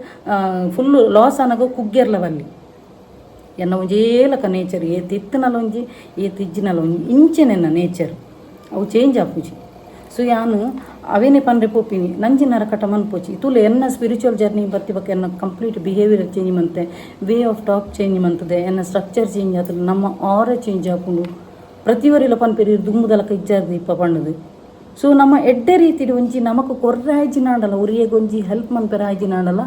ಫುಲ್ಲು ಲಾಸ್ ಅನ್ನಾಗ ಕುಗ್ಗೆರ್ಲ ಬಲ್ಲಿ ಎನ್ನ ಒಂಜೇಲಕ ನೇಚರ್ ಏತ್ ಇತ್ತಿನಲ್ಲ ಒಂಜಿ ಏತ್ ಇಜ್ಜಿನಲ್ಲ ಒಂಜಿ ಇಂಚೆನೆನ್ನ ನೇಚರ್ ಅವು ಚೇಂಜ್ ಆಪುಜಿ ಸೊ ಯಾನು ಅವೇನೇ ಪನ್ರೆ ಪೋಪಿನಿ ನಂಜಿ ನರಕಟ ಮನ್ಪೋಚಿ ತುಲೆ ಎನ್ನ ಸ್ಪಿರಿಚುವಲ್ ಜರ್ನಿ ಬತ್ತಿ ಬಗ್ಗೆ ಎನ್ನ ಕಂಪ್ಲೀಟ್ ಬಿಹೇವಿಯರ್ ಚೇಂಜ್ ಮಂತೆ ವೇ ಆಫ್ ಟಾಕ್ ಚೇಂಜ್ ಮಂತದೆ ಎನ್ನ ಸ್ಟ್ರಕ್ಚರ್ ಚೇಂಜ್ ಆಗ್ತದೆ ನಮ್ಮ ಆರ ಚೇಂಜ್ ಹಾಕೊಂಡು ಪ್ರತಿವರಿಲ್ಲ ಪನ್ಪೇರಿ ದುಮ್ಮುದಲಕ ಇಜ್ಜಾದ ದೀಪ ಪಣ್ಣದು ಸೊ ನಮ್ಮ ಎಡ್ಡೆ ರೀತಿ ಒಂಜಿ ನಮಕ್ ಕೊರ್ರೆ ಆಯ್ಜಿನಾಡಲ್ಲ ಉರಿಯಗೊಂಜಿ ಹೆಲ್ಪ್ ಮನ್ಪೇರ ಆಯ್ಜಿನಾಡಲ್ಲ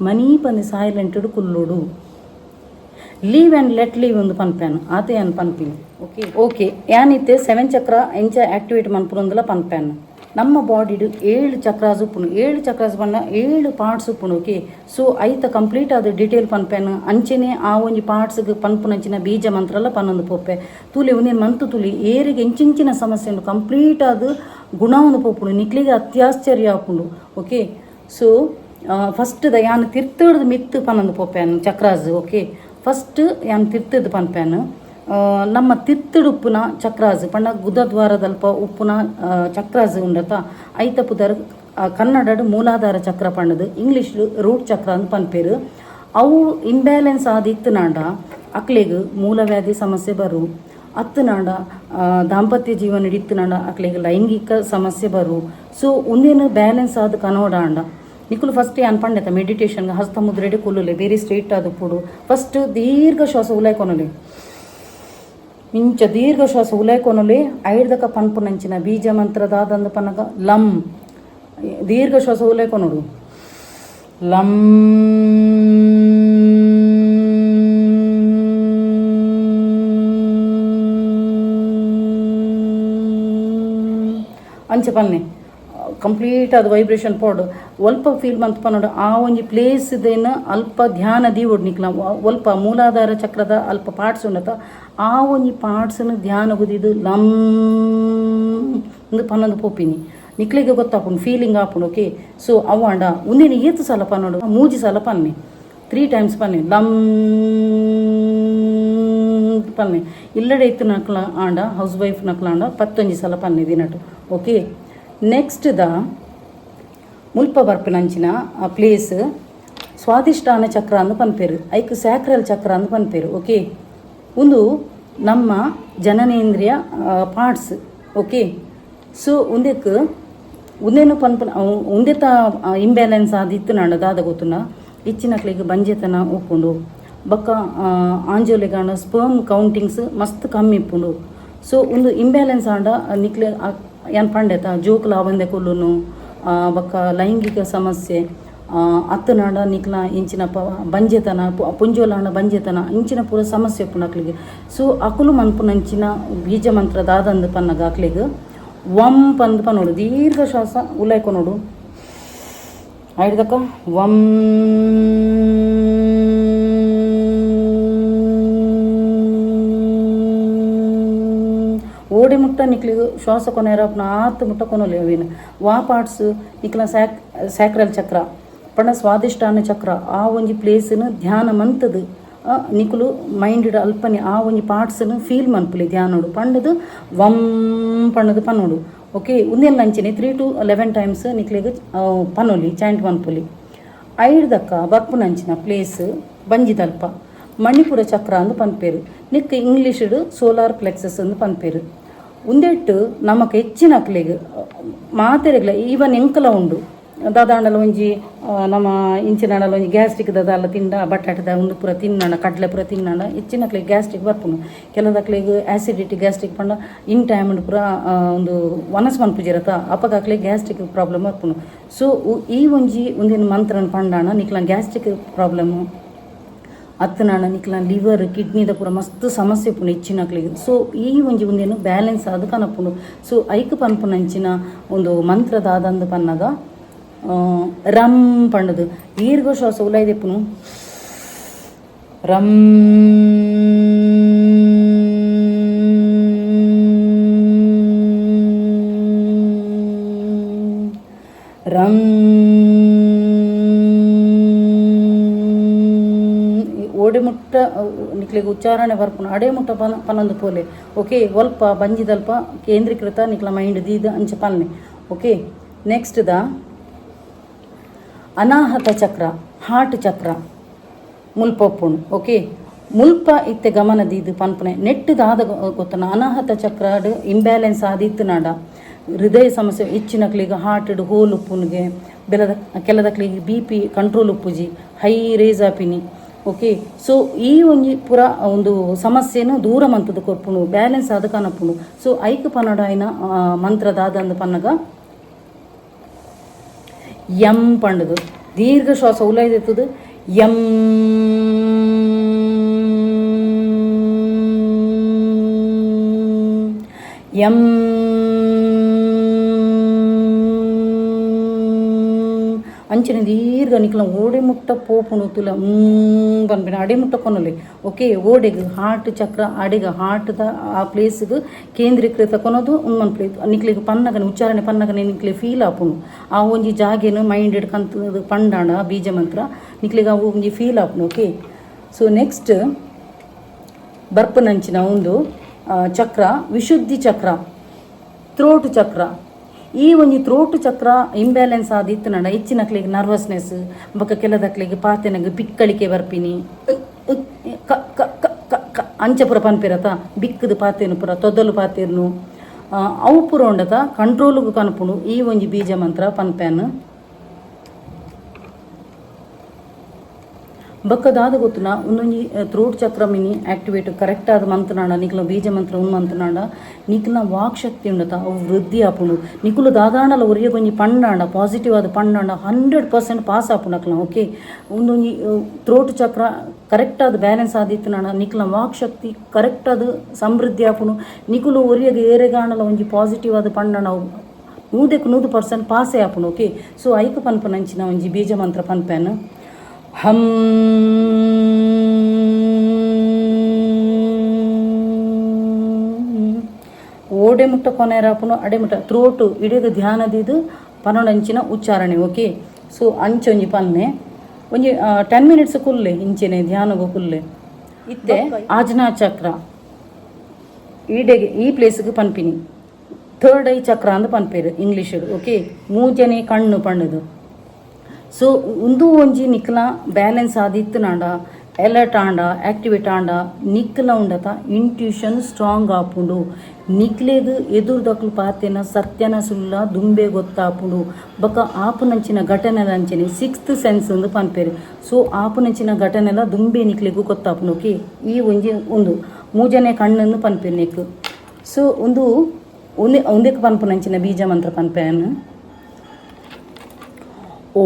ಮನಿ ಪಂದು ಸೈಲೆಂಟೆಡ್ ಕುಲ್ಲೋಡು ಲೀವ್ ಆ್ಯಂಡ್ ಲೆಟ್ ಲೀವ್ ಒಂದು ಪನ್ಪ್ಯಾನ್ ಆತೆ ಅನ್ ಪನ್ಪಿನಿ ಓಕೆ ಯಾನಿತ್ತೆ 7 ಚಕ್ರ ಎಂಚ ಆಕ್ಟಿವೇಟ್ ಮನ್ಪುರೊಂದಲ ಪನ್ಪ್ಯಾನ್ ನಮ್ಮ ಬಾಡಿಡು 7 ಚಕ್ರಾಸ್ ಉಪ್ಪುನು 7 ಚಕ್ರಾಸ್ ಬಣ್ಣ 7 ಪಾರ್ಟ್ಸ್ ಉಪ್ಪುನು ಓಕೆ ಸೊ ಐತ ಕಂಪ್ಲೀಟ್ ಆದ ಡೀಟೇಲ್ ಪನ್ಪೇನ್ ಅಂಚೆನೆ ಆ ಒಂಜಿ ಪಾರ್ಟ್ಸ್ಗೆ ಪನ್ಪುನಂಚಿನ ಬೀಜ ಮಂತ್ರಲ್ಲ ಪನ್ನೊಂದು ಪೊಪ್ಪೆ ತುಲಿ ಒಂದೇನು ಮಂತು ತುಲಿ ಏರಿಗೆ ಎಂಚಿಂಚಿನ ಸಮಸ್ಯೆ ಉಂಟು ಕಂಪ್ಲೀಟ್ ಆದ ಗುಣ ಒಂದು ಪೋಪುಡು ನಿಕ್ಲಿಗೆ ಅತ್ಯಾಶ್ಚರ್ಯ ಆಪುಂಡು ಓಕೆ ಸೊ ಫಸ್ಟ್ ಯಾನು ತಿರ್ತಡ್ದು ಮಿತ್ತು ಪನ್ನೊಂದು ಪೊಪ್ಪೆನ್ ಚಕ್ರಾಸ್ ಓಕೆ ಫಸ್ಟ್ ಯಾನು ತಿರ್ತದ್ದು ಪನ್ಪೇನ್ ನಮ್ಮ ತಿತ್ತಡು ಉಪ್ಪುನ ಚಕ್ರಾಸ್ ಪಂಡ ಗುದದ್ವಾರದಲ್ಪ ಉಪ್ಪುನ ಚಕ್ರಾಸ್ ಉಂಡತ ಐತ ಪುದರ್ ಕನ್ನಡಡು ಮೂಲಾಧಾರ ಚಕ್ರ ಪಂಡದು ಇಂಗ್ಲೀಷ್ ರೂಟ್ ಚಕ್ರ ಅಂತ ಪನ್ಪೇರು ಅವು ಇಂಬ್ಯಾಲೆನ್ಸ್ ಆದಿತ್ತನಾಂಡ ಅಕ್ಲೆಗ್ ಮೂಲವ್ಯಾಧಿ ಸಮಸ್ಯೆ ಬರು ಅತ್ತನಾಂಡ ದಾಂಪತ್ಯ ಜೀವನ ಹಿಡಿತ್ತನಾಂಡ ಅಕ್ಲೆಗ್ ಲೈಂಗಿಕ ಸಮಸ್ಯೆ ಬರು ಸೊ ಒಂದೇನು ಬ್ಯಾಲೆನ್ಸ್ ಆದ ಕನೋಡಾಂಡ ನಿಕುಲು ಫಸ್ಟ್ ಏನು ಪಂಡತ ಮೆಡಿಟೇಷನ್ಗೆ ಹಸ್ತ ಮುದ್ರೆಡೆ ಕುಲ್ಲುಲೆ ಬೇರೆ ಸ್ಟ್ರೈಟ್ ಆದ ಪುಡು ಫಸ್ಟ್ ದೀರ್ಘ ಶ್ವಾಸ ಉಲಾಯ್ಕೊನಲೆ ಇಂಚ ದೀರ್ಘ ಶ್ವಾಸ ಉಲಾಯ್ಕೊನಲೆ ಐಡ್ದಕ ಪನ್ಪುನಂಚಿನ ಬೀಜ ಮಂತ್ರದಾದಂದು ಪನ್ನಗ ಲಂ ದೀರ್ಘ ಶ್ವಾಸ ಉಲಾಯ್ಕೊನೋಡು ಲಂ ಅಂಚ ಪನ್ನೆ ಕಂಪ್ಲೀಟ್ ಅದು ವೈಬ್ರೇಷನ್ ಪೋಡು ಒಲ್ಪ ಫೀಲ್ ಬಂತು ಪನ್ನೋಡು ಆ ಒಂಜಿ ಪ್ಲೇಸ್ ಇದೇನು ಅಲ್ಪ ಧ್ಯಾನ ದೀವೋಡು ನಿಕ್ಲ ಒಲ್ಪ ಮೂಲಾಧಾರ ಚಕ್ರದ ಅಲ್ಪ ಪಾರ್ಟ್ಸ್ ಉಂಡತ ಆ ಒಂಜಿ ಪಾರ್ಟ್ಸನ್ನು ಧ್ಯಾನ ಗುದಿದು ಲಂ ಎಂದು ಪನ್ನೊಂದು ಪೋಪಿನಿ ನಿಕ್ಲಿಗೆ ಗೊತ್ತಾಪುಂಡು ಫೀಲಿಂಗ್ ಆಪುಂಡು ಓಕೆ. ಸೊ ಅವಾಂಡ ಉಂದಿನ ಏತು ಸಲ ಪನ್ನೋಡು 3 ಸಲ ಪನ್ನಿ 3 ಟೈಮ್ಸ್ ಪನ್ನಿ ಲಮ್ ಪನ್ನಿ ಇಲ್ಲಡೆ ಇತ್ತು ನಕ್ಲ ಆಂಡ ಹೌಸ್ ವೈಫ್ ನಕ್ಲ ಆಂಡ 11 ಸಲ ಪನ್ನಿ ದಿನಟು ಓಕೆ. ನೆಕ್ಸ್ಟ್ ದ ಮುಲ್ಪ ಬರ್ಪಿನಂಚಿನ ಪ್ಲೇಸ್ ಸ್ವಾದಿಷ್ಟಾನ ಚಕ್ರ ಅಂದು ಪನ್ಪೇರು ಐಕ್ ಸ್ಯಾಕ್ರಲ್ ಚಕ್ರ ಅಂದು ಪನ್ಪೇರು ಓಕೆ. ಒಂದು ನಮ್ಮ ಜನನೇಂದ್ರಿಯ ಪಾರ್ಟ್ಸ್ ಓಕೆ. ಸೊ ಉಂದೆಕ್ ಉಂದೇನು ಪನ್ಪನ ಉಂದೆತ ಇಂಬ್ಯಾಲೆನ್ಸ್ ಆದಿತ್ತು ನಾಡ ದಾದ ಗೊತ್ತುನ ಇಚ್ಚಿನಕ್ಲಿಗೆ ಬಂಜೆತನ ಉಪ್ಪುಂಡು ಬೊಕ್ಕ ಆಂಜೋಲಿಗಾಂಡ ಸ್ಪರ್ಮ್ ಕೌಂಟಿಂಗ್ಸ್ ಮಸ್ತ್ ಕಮ್ಮಿ ಇಪ್ಪುಂಡು. ಸೊ ಒಂದು ಇಂಬ್ಯಾಲೆನ್ಸ್ ಆಂಡ ನಿಕ್ಲೆ ಏನು ಪಂಡೆತ ಜೋಕುಲ ಬಂದೆ ಕೊಲ್ಲುನು ಬೊಕ್ಕ ಲೈಂಗಿಕ ಸಮಸ್ಯೆ ಅತ್ತನಾಡ ನಿಕ್ಲ ಇಂಚಿನ ಬಂಜೆತನ ಪುಂಜೋಲಾಂಡ ಬಂಜೆತನ ಇಂಚಿನ ಪೂರ ಸಮಸ್ಯೆ ಉಪ್ಪುಂಡು ಅಕ್ಲಿಗೆ. ಸೊ ಅಕುಲು ಮನ್ಪುನಂಚಿನ ಬೀಜ ಮಂತ್ರ ದಾದಂದು ಪನ್ನಗ ಅಕ್ಲಿಗೆ ವಂ ಪಂದು ಪನ್ನೋಡು ದೀರ್ಘ ಶ್ವಾಸ ಉಲಾಯ್ಕೊನೋಡು ಆಯ್ದಕ್ಕ ವಂ ಓಡಿ ಮುಟ್ಟ ನಿಕ್ಲಿಗೆ ಶ್ವಾಸ ಕೊನೆಯರಪ್ಪನ ಆತು ಮುಟ್ಟ ಕೊನೊಲಿ ಅವಿನ ವಾ ಪಾರ್ಟ್ಸ್ ನಿಕ್ಲ ಸ್ಯಾಕ್ರಲ್ ಚಕ್ರ ಪಂಡ ಸ್ವಾದಿಷ್ಟಾನ ಚಕ್ರ ಆ ಒಂಜಿ ಪ್ಲೇಸ್ನು ಧ್ಯಾನ ಮಂತದು ನಿಕುಲು ಮೈಂಡ್ ಅಲ್ಪನೆ ಆ ಒಂಜಿ ಪಾರ್ಟ್ಸ್ನು ಫೀಲ್ ಮನ್ಪುಲಿ ಧ್ಯಾನೋಡು ಪಂಡದು ವಂ ಪಂಡದು ಪನ್ನೋಡು ಓಕೆ. ಉಂದೆಲ್ಲ ಅಂಚನೆ 3 to 11 ಟೈಮ್ಸ್ ನಿಕ್ಲಿಗೆ ಪನ್ನೊಲಿ ಚಾಂಟ್ ಮನ್ಪುಲಿ ಐಡ್ದಕ್ಕ ಬರ್ಪುನಂಚಿನ ಪ್ಲೇಸ್ ಬಂಜಿದಲ್ಪ ಮಣಿಪುರ ಚಕ್ರ ಅಂದು ಪನ್ಪೇರು ನಿಕ್ ಇಂಗ್ಲೀಷ್ಡು ಸೋಲಾರ್ ಪ್ಲೆಕ್ಸಸ್ ಅಂದು ಪನ್ಪೇರು. ಉಂದೆಟ್ಟು ನಮಕ್ ಹೆಚ್ಚಿನ ಅಕ್ಲಿಗೆ ಮಾತೆರೆಗ್ಲ ಈವನ್ ಎಂಕಲ ಉಂಡು ದಾದಾಂಡಲ ಒಂಜಿ ನಮ್ಮ ಇಂಚಿನಾಡಲ ಒಂಜಿ ಗ್ಯಾಸ್ಟ್ರಿಕ್ ದಾದಾಲ ತಿಂಡ ಬಟಾಟದ ಒಂದು ಪೂರ ತಿನ್ನಣ ಕಡ್ಲೆ ಪೂರ ತಿನ್ನಣ ಹೆಚ್ಚಿನಕ್ಲಿಗೆ ಗ್ಯಾಸ್ಟ್ರಿಕ್ ಬರ್ಪುನು ಕೆಲದಕ್ಲಿಗೆ ಆ್ಯಸಿಡಿಟಿ ಗ್ಯಾಸ್ಟ್ರಿಕ್ ಪಂಡ ಇನ್ ಟೈಮ್ ಪೂರ ಒಂದು ವನಸ್ ಮನ್ಪುಜಿರತ ಅಪಗಾಕ್ಲಿಗೆ ಗ್ಯಾಸ್ಟ್ರಿಕ್ ಪ್ರಾಬ್ಲಮ್ ಬರ್ಪುನು. ಸೊ ಈ ಒಂಜಿ ಒಂದಿನ ಮಂತ್ರನ ಪಂಡಾಣ ನಿಕ್ಲ ಗ್ಯಾಸ್ಟ್ರಿಕ್ ಪ್ರಾಬ್ಲಮ್ಮು ಅತ್ತನಾಣ ನಿಕ್ಲ ಲಿವರ್ ಕಿಡ್ನಿದ ಪೂರ ಮಸ್ತ್ ಸಮಸ್ಯೆ ಪುಂಡು ಹೆಚ್ಚಿನಕ್ಲಿಗೆ. ಸೊ ಈ ಒಂಜಿ ಒಂದೇನು ಬ್ಯಾಲೆನ್ಸ್ ಆದ ಕನಪುಂಡು. ಸೊ ಐಕ್ ಪನ್ಪುನಂಚಿನ ಒಂದು ಮಂತ್ರದಾದಂದು ಪನ್ನಗ ರಂ ಪಂಡದು ದೀರ್ಘ ಶ್ವಾಸ ಉಲಾಯ್ದೆಪ್ಪುನು ರಂ ರಂ ಓಡೆ ಮುಟ್ಟ ನಿಕ್ಲಿಗೆ ಉಚ್ಚಾರಣೆ ಬರ್ಪುನು ಅಡೆ ಮುಟ್ಟ ಪನ್ನೊಂದು ಪೋಲೆ ಓಕೆ. ಒಲ್ಪ ಬಂಜಿದಲ್ಪ ಕೇಂದ್ರೀಕೃತ ನಿಕ್ಲ ಮೈಂಡ್ ದೀದ ಅಂಚೆ ಪನ್ನೆ ಓಕೆ. ನೆಕ್ಸ್ಟ್ ದ ಅನಾಹತ ಚಕ್ರ ಹಾರ್ಟ್ ಚಕ್ರ ಮುಲ್ಪ ಒಪ್ಪುಂಡು ಓಕೆ. ಮುಲ್ಪ ಇತ್ತೆ ಗಮನದೀದು ಪನ್ಪನೆ ನೆಟ್ಟದಾದ ಗೊತ್ತನ ಅನಾಹತ ಚಕ್ರಡ್ ಇಂಬ್ಯಾಲೆನ್ಸ್ ಆದಿತ್ತು ನಾಡ ಹೃದಯ ಸಮಸ್ಯೆ ಹೆಚ್ಚಿನಕ್ಲಿಗೆ ಹಾರ್ಟ್ಡ್ ಹೋಲ್ ಉಪ್ಪುನಿಗೆ ಬೆಲದ ಕೆಲದಕ್ಲಿಗೆ BP ಕಂಟ್ರೋಲ್ ಉಪ್ಪುಜಿ ಹೈ ರೇಸ್ ಆಪಿನಿ ಓಕೆ. ಸೊ ಈ ಒಂಜಿ ಪುರ ಒಂದು ಸಮಸ್ಯೆನು ದೂರ ಮಂತದ ಕೊರ್ಪುನು ಬ್ಯಾಲೆನ್ಸ್ ಆದ ಕನಪುನು. ಸೊ ಐಕ್ ಪನ್ನಡ ಐನ ಮಂತ್ರದಾದಂದು ಪನ್ನಗ ಎಂ ಪಂಡದು ದೀರ್ಘ ಶ್ವಾಸ ಉಲಾಯ್ದೆತ್ತದು ಎಂ ಎಂ ಅಂಚನೆ ದೀರ್ಘ ನಿಕ್ಲ ಓಡೆ ಮುಟ್ಟ ಪೋಪುನು ತುಲ ಪನ್ಪಿನ ಅಡೆ ಮುಟ್ಟ ಕೊನೊಲಿ ಓಕೆ. ಓಡೆಗೆ ಹಾರ್ಟ್ ಚಕ್ರ ಅಡೆಗ ಹಾರ್ಟ್ದ ಆ ಪ್ಲೇಸ್ಗೆ ಕೇಂದ್ರೀಕೃತ ಕೊನೋದು ಉನ್ಮನ್ ಪ್ಲೇಸ್ ನಿಕ್ಲಿಗೆ ಪನ್ನಗನೆ ಉಚ್ಚಾರಣೆ ಪನ್ನಗನೆ ನಿಕ್ಲಿ ಫೀಲ್ ಆಪುನು ಆ ಒಂಜಿ ಜಾಗೆನು ಮೈಂಡ್ ಹಿಡ್ಕಂತ ಪಂಡಾಣ ಬೀಜ ಮಂತ್ರ ನಿಕ್ಲಿಗೆ ಅವು ಒಂಜಿ ಫೀಲ್ ಆಪುನು ಓಕೆ. ಸೊ ನೆಕ್ಸ್ಟ್ ಬರ್ಪನಂಚಿನ ಒಂದು ಚಕ್ರ ವಿಶುದ್ಧಿ ಚಕ್ರ ಥ್ರೋಟ್ ಚಕ್ರ. ಈ ಒಂಜಿ ಥ್ರೋಟ್ ಚಕ್ರ ಇಂಬ್ಯಾಲೆನ್ಸ್ ಆದಿತ್ತು ನಡ ಹೆಚ್ಚಿನಕ್ಲಿಗೆ ನರ್ವಸ್ನೆಸ್ ಬೊಕ್ಕ ಕೆಲದಕ್ಲಿಗೆ ಪಾತೆನಗ ಬಿಕ್ಕಳಿಕೆ ಬರ್ಪಿನಿ ಅಂಚ ಪುರ ಪನ್ಪಿರತ ಬಿಕ್ಕದು ಪಾತೇನು ಪುರ ತೊದಲು ಪಾತೇನು ಅವು ಪುರ ಉಂಡತ ಕಂಟ್ರೋಲ್ಗು ಕನ್ಪುಂಡು ಈ ಒಂಜಿ ಬೀಜ ಮಂತ್ರ ಪನ್ಪ್ಯಾನ್ ಬೊಕ್ಕದಾದ ಗೊತ್ತುನ ಒಂದೊಂಜಿ ಥ್ರೋಟ್ ಚಕ್ರ ಮಿನಿ ಆಕ್ಟಿವೇಟ್ ಕರೆಕ್ಟ್ ಆದ ಮಂತ್ರನಾಡ ನಿಕ್ಲ ಬೀಜ ಮಂತ್ರ ಮಂತ್ರನಾಡ ನಿಕ್ಲ ವಾಕ್ ಶಕ್ತಿ ಉಂಡತ ಅವು ವೃದ್ಧಿ ಆಪುಂಡು ನಿಕುಲು ದಾದಾಂಡಲ ಒರಿಯಗೊಂಜಿ ಪಂಡಾಂಡ ಪಾಸಿಟಿವ್ ಆದ ಪಂಡಾಂಡ 100% ಪಾಸ್ ಆಪುಂಡಕ್ಲ ಓಕೆ. ಒಂದೊಂಜಿ ಥ್ರೋಟ್ ಚಕ್ರ ಕರೆಕ್ಟ್ ಆದ ಬ್ಯಾಲೆನ್ಸ್ ಆದಿತ್ತು ನಾಡ ನಿಕ್ಲ ವಾಕ್ ಶಕ್ತಿ ಕರೆಕ್ಟ್ ಆದ ಸಮೃದ್ಧಿ ಆಪುನು ನಿಕುಲು ಒರಿಯಗೆ ಏರೆಗಾಂಡಲ ಒಂಜಿ ಪಾಸಿಟಿವ್ ಆದ ಪಂಡಾಂಡ 100% ಪಾಸೇ ಆಪುನು ಓಕೆ. ಸೊ ಐಕ ಪನ್ಪನಂಚಿನ ಒಂಜಿ ಬೀಜ ಮಂತ್ರ ಪನ್ಪ್ಯಾನ್ ಹಂ ಓಡೆ ಮುಟ್ಟ ಕೊನೆರಾಪುನು ಅಡೆ ಮುಟ್ಟ ಥ್ರೋಟು ಇಡೀದು ಧ್ಯಾನದಿದು ಪನೊಡಂಚಿನ ಉಚ್ಚಾರಣೆ. ಓಕೆ, ಸೊ ಅಂಚೊಂಜಿ ಪನ್ನೆ ಒಂಜಿ 10 minutes ಕುಲ್ಲೆ ಇಂಚಿನ ಧ್ಯಾನಗು ಕುಲ್ಲೆ. ಇತ್ತೆ ಆಜ್ನಾ ಚಕ್ರ ಈಡೆಗೆ ಈ ಪ್ಲೇಸ್ಗೆ ಪನ್ಪಿನಿ. 3rd ಐ ಚಕ್ರ ಅಂದ್ ಪನ್ಪೇರು ಇಂಗ್ಲೀಷ್. ಓಕೆ, ಮೂಜನೆ ಕಣ್ಣು ಪಣ್ಣದು. ಸೊ ಉಂದು ಒಂಜಿ ನಿಕ್ಲ ಬ್ಯಾಲೆನ್ಸ್ ಆದಿತ್ತು ನಾಂಡ ಎಲರ್ಟ್ ಆಂಡ ಆಕ್ಟಿವೇಟ್ ಆಂಡ ನಿಕ್ಲ ಉಂಡತ ಇಂಟ್ಯೂಷನ್ ಸ್ಟ್ರಾಂಗ್ ಆಪುಂಡು. ನಿಕ್ಲೆಗ್ ಎದುರ್ದಕ್ಲು ಪಾತೆನ ಸತ್ಯನ ಸುಳ್ಳ ದುಂಬೆ ಗೊತ್ತಾಪುಂಡು. ಬೊಕ ಆಪುನಂಚಿನ ಘಟನೆದ ಅಂಚನೆ 6th ಸೆನ್ಸ್ ಒಂದು ಪನ್ಪೇರು. ಸೊ ಆಪುನಂಚಿನ ಘಟನೆಲ ದುಂಬೆ ನಿಕ್ಲೆಗೂ ಗೊತ್ತಾಪುಂಡು. ಓಕೆ, ಈ ಒಂಜಿ ಒಂದು ಮೂಜನೆ ಕಣ್ಣನ್ನು ಪನ್ಪೇರು ನೆಕ್. ಸೊ ಒಂದು ಒಂದಕ್ಕೆ ಪನ್ಪುನಂಚಿನ ಬೀಜ ಮಂತ್ರ ಪನ್ಪೇನು. ಓ